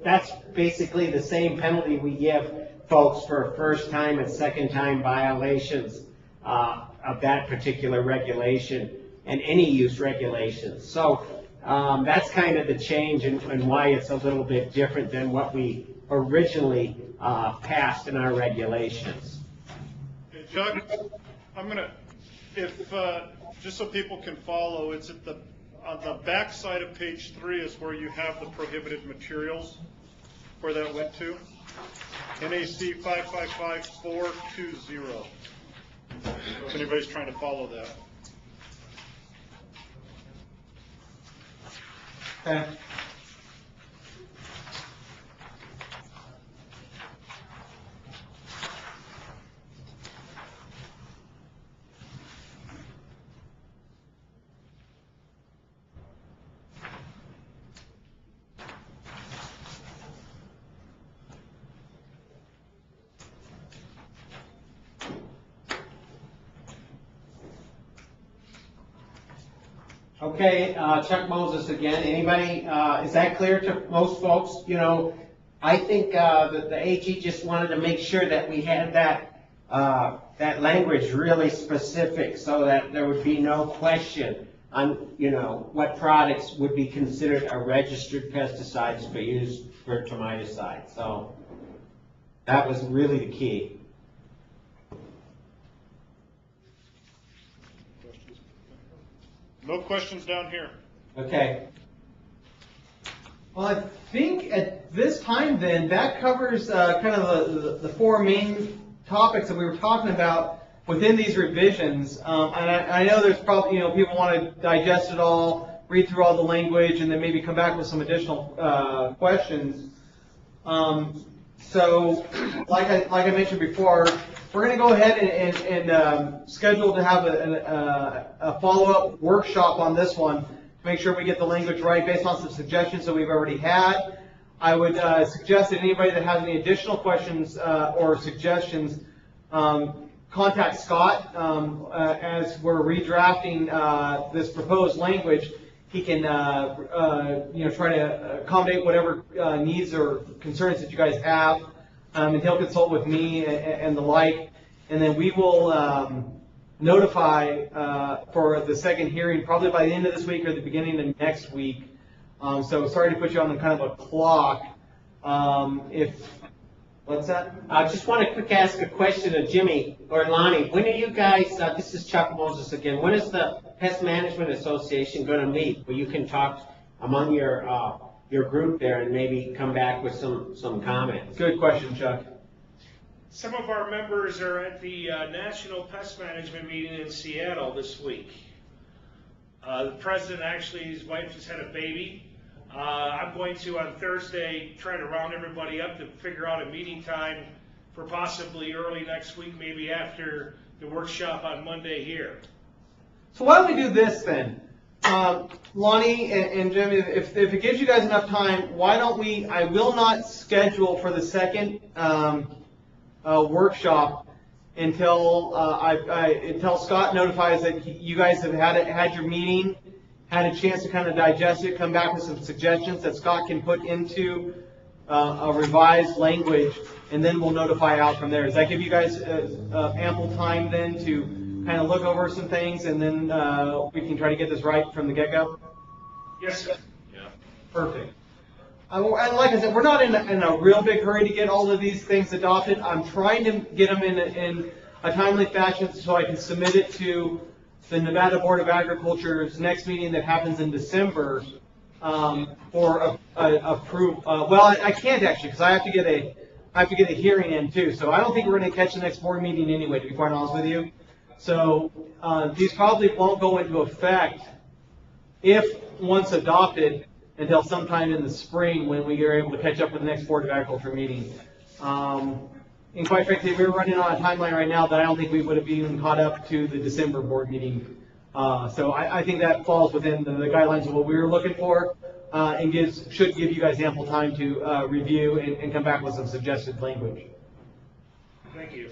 that's basically the same penalty we give folks for first time and second time violations of that particular regulation and any use regulations. So that's kind of the change and why it's a little bit different than what we originally passed in our regulations. Hey, Chuck, I'm gonna, just so people can follow, it's at on the back side of page 3 is where you have the prohibited materials, where that went to. NAC 555420. If anybody's trying to follow that. Okay. Okay, Chuck Moses again. Anybody, is that clear to most folks? You know, I think that the AG just wanted to make sure that we had that, that language really specific so that there would be no question on, you know, what products would be considered a registered pesticides but used for termiticide. So that was really the key. No questions down here. Okay. Well, I think at this time then, that covers kind of the four main topics that we were talking about within these revisions. And I know there's probably, you know, people want to digest it all, read through all the language, and then maybe come back with some additional questions. So, like I mentioned before, we're going to go ahead and schedule to have a follow-up workshop on this one to make sure we get the language right based on some suggestions that we've already had. I would suggest that anybody that has any additional questions or suggestions contact Scott as we're redrafting this proposed language. He can you know, try to accommodate whatever needs or concerns that you guys have. And he'll consult with me and the like, and then we will notify for the second hearing probably by the end of this week or the beginning of next week. So sorry to put you on kind of a clock. What's that? I just want to quick ask a question of Jimmy or Lonnie. When are you guys, this is Chuck Moses again, when is the Pest Management Association going to meet where you can talk among your group there and maybe come back with some comments? Good question, Chuck. Some of our members are at the National Pest Management meeting in Seattle this week. The president, actually, his wife just had a baby. I'm going to, on Thursday, try to round everybody up to figure out a meeting time for possibly early next week, maybe after the workshop on Monday here. So why don't we do this then? Lonnie and Jim, if it gives you guys enough time, why don't we, I will not schedule for the second workshop until until Scott notifies that you guys have had your meeting, had a chance to kind of digest it, come back with some suggestions that Scott can put into a revised language, and then we'll notify out from there. Does that give you guys ample time then to kind of look over some things, and then we can try to get this right from the get-go? Yes, sir. Yeah. Perfect. And like I said, we're not in a real big hurry to get all of these things adopted. I'm trying to get them in a timely fashion so I can submit it to the Nevada Board of Agriculture's next meeting that happens in December for approval. Well, I can't actually, because I have to get a hearing in too. So I don't think we're going to catch the next board meeting anyway, to be quite honest with you. So these probably won't go into effect if once adopted until sometime in the spring when we are able to catch up with the next Board of Agriculture meeting. And quite frankly, we're running on a timeline right now that I don't think we would have even caught up to the December board meeting So I think that falls within the guidelines of what we were looking for, and should give you guys ample time to review and come back with some suggested language. Thank you.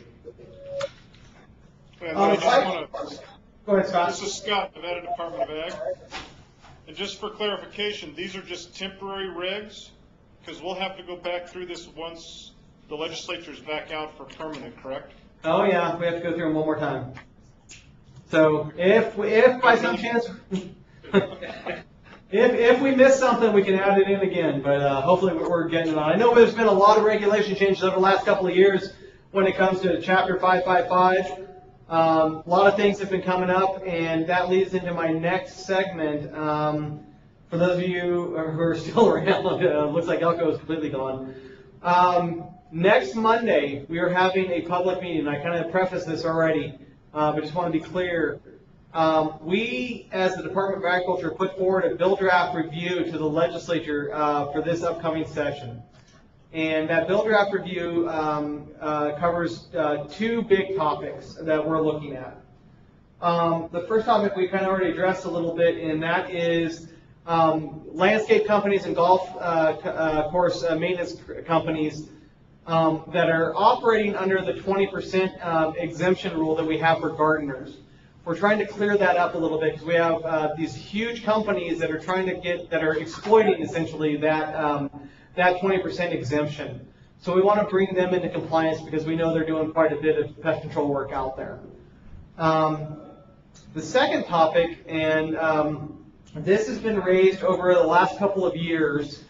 And I just want to, Go ahead, Scott. this is Scott, Nevada Department of Ag. And just for clarification, these are just temporary regs? Because we'll have to go back through this once the legislature's back out for permanent, correct? Oh yeah, we have to go through them one more time. So if by some chance, if we miss something, we can add it in again. But hopefully we're getting it on. I know there's been a lot of regulation changes over the last couple of years when it comes to Chapter 555. A lot of things have been coming up, and that leads into my next segment. For those of you who are still around, looks like Elko is completely gone. Next Monday, we are having a public meeting. I kind of prefaced this already, but just want to be clear. We, as the Department of Agriculture, put forward a bill draft review to the legislature for this upcoming session. And that bill draft review covers two big topics that we're looking at. The first topic we kind of already addressed a little bit, and that is landscape companies and golf course maintenance companies that are operating under the 20% exemption rule that we have for gardeners. We're trying to clear that up a little bit because we have these huge companies that are trying to that are exploiting essentially that 20% exemption. So we want to bring them into compliance because we know they're doing quite a bit of pest control work out there. The second topic, and this has been raised over the last couple of years,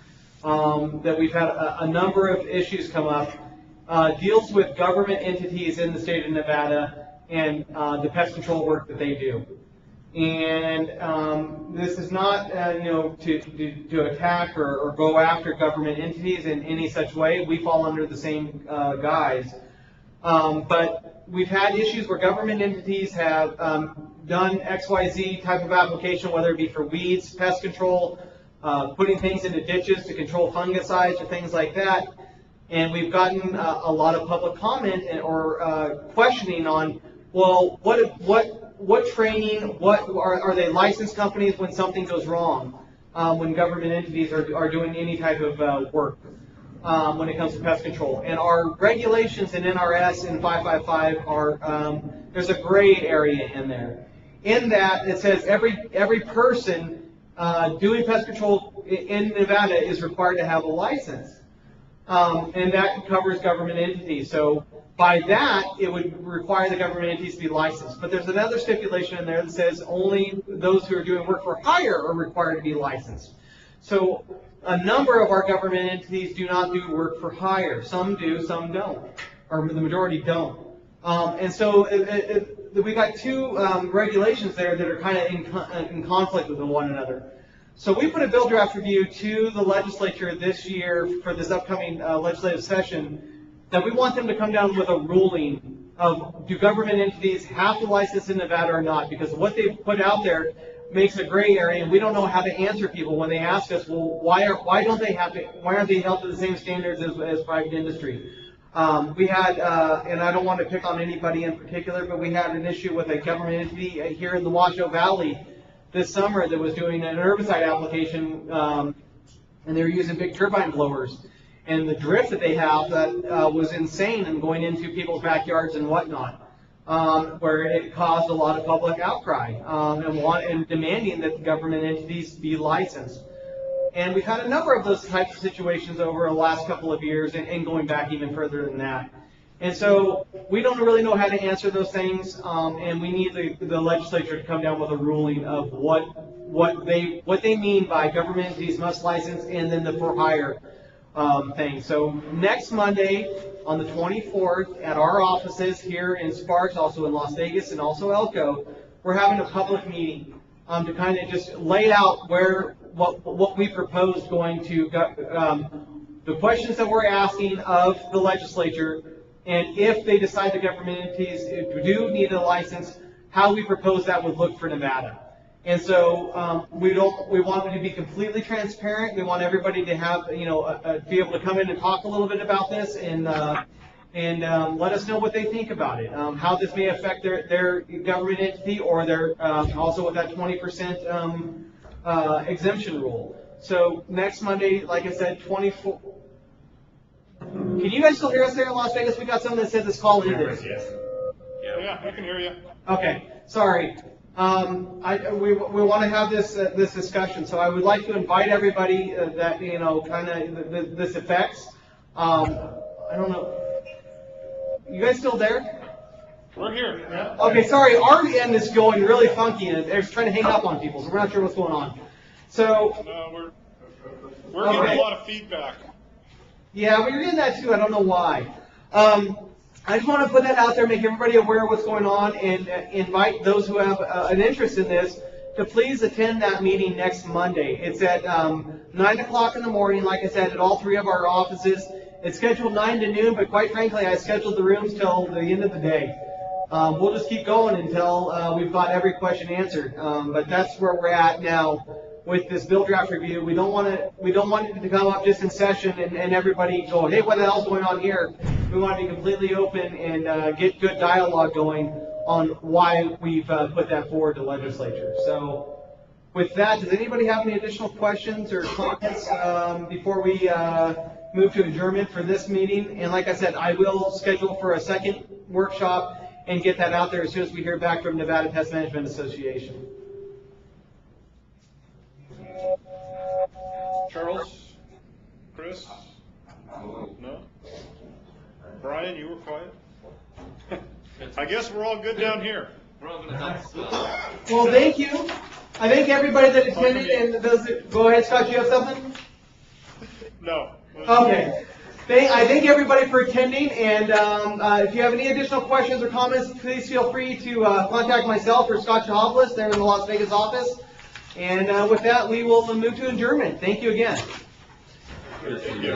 that we've had a number of issues come up, deals with government entities in the state of Nevada and the pest control work that they do. And this is not, to attack or go after government entities in any such way. We fall under the same guise. But we've had issues where government entities have done XYZ type of application, whether it be for weeds, pest control, putting things into ditches to control fungicides or things like that. And we've gotten a lot of public comment or questioning on, well, what training, are they licensed companies when something goes wrong, when government entities are doing any type of work when it comes to pest control. And our regulations in NRS and 555 are, there's a gray area in there. In that, it says every person doing pest control in Nevada is required to have a license. And that covers government entities. So by that, it would require the government entities to be licensed. But there's another stipulation in there that says only those who are doing work for hire are required to be licensed. So a number of our government entities do not do work for hire. Some do, some don't, or the majority don't. And so we got two regulations there that are kind of in conflict with one another. So we put a bill draft review to the legislature this year for this upcoming legislative session that we want them to come down with a ruling of, do government entities have to license in Nevada or not? Because what they've put out there makes a gray area, and we don't know how to answer people when they ask us, well, why aren't they held to the same standards as private industry? We had, and I don't want to pick on anybody in particular, but we had an issue with a government entity here in the Washoe Valley this summer that was doing an herbicide application, and they were using big turbine blowers. And the drift that they have that was insane and going into people's backyards and whatnot, where it caused a lot of public outcry and demanding that the government entities be licensed. And we've had a number of those types of situations over the last couple of years and going back even further than that. And so we don't really know how to answer those things, and we need the legislature to come down with a ruling of what they mean by government entities must license and then the for hire thing. So next Monday on the 24th at our offices here in Sparks, also in Las Vegas and also Elko, we're having a public meeting to kind of just lay out what we propose going to the questions that we're asking of the legislature, and if they decide the government entities do need a license, how we propose that would look for Nevada. And so we want it to be completely transparent. We want everybody to have, be able to come in and talk a little bit about this and and let us know what they think about it, how this may affect their government entity or their also with that 20% exemption rule. So next Monday, like I said, 24. Can you guys still hear us there in Las Vegas? We got someone that said this call ended. Yeah, I can hear you. Okay, sorry. We want to have this discussion, so I would like to invite everybody that kind of this affects. I don't know. You guys still there? We're here. Yeah. Okay, sorry. Our end is going really funky, and they're trying to hang up on people, so we're not sure what's going on. So. No, we're getting a lot of feedback. Yeah, we're getting that too. I don't know why. I just want to put that out there, make everybody aware of what's going on, and invite those who have an interest in this to please attend that meeting next Monday. It's at 9 o'clock in the morning, like I said, at all three of our offices. It's scheduled 9 to noon, but quite frankly, I scheduled the rooms till the end of the day. We'll just keep going until we've got every question answered. But that's where we're at now with this bill draft review. We don't want it to come up just in session and everybody go, hey, what the hell's going on here? We want to be completely open and get good dialogue going on why we've put that forward to legislature. So with that, does anybody have any additional questions or comments before we move to adjournment for this meeting? And like I said, I will schedule for a second workshop and get that out there as soon as we hear back from Nevada Pest Management Association. Charles? Chris? No? Brian, you were quiet? I guess we're all good down here. Well, thank you. I thank everybody that attended and those that, go ahead, Scott, you have something? No. Okay. I thank everybody for attending, and if you have any additional questions or comments, please feel free to contact myself or Scott Chahopolis there in the Las Vegas office. And with that, we will move to adjournment. Thank you again. Thank you.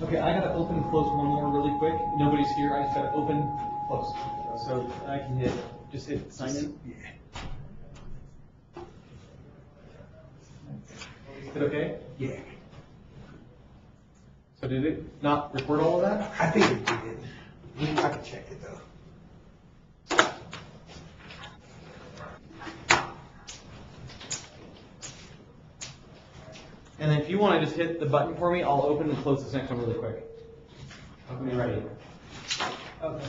Okay, I gotta open and close one more really quick. Nobody's here. I just gotta open, close. So I can just hit sign in. Yeah. Is it okay? Yeah. So did it not record all of that? I think it did. I can check it though. And then if you want to just hit the button for me, I'll open and close this next one really quick. I'll be ready. Okay.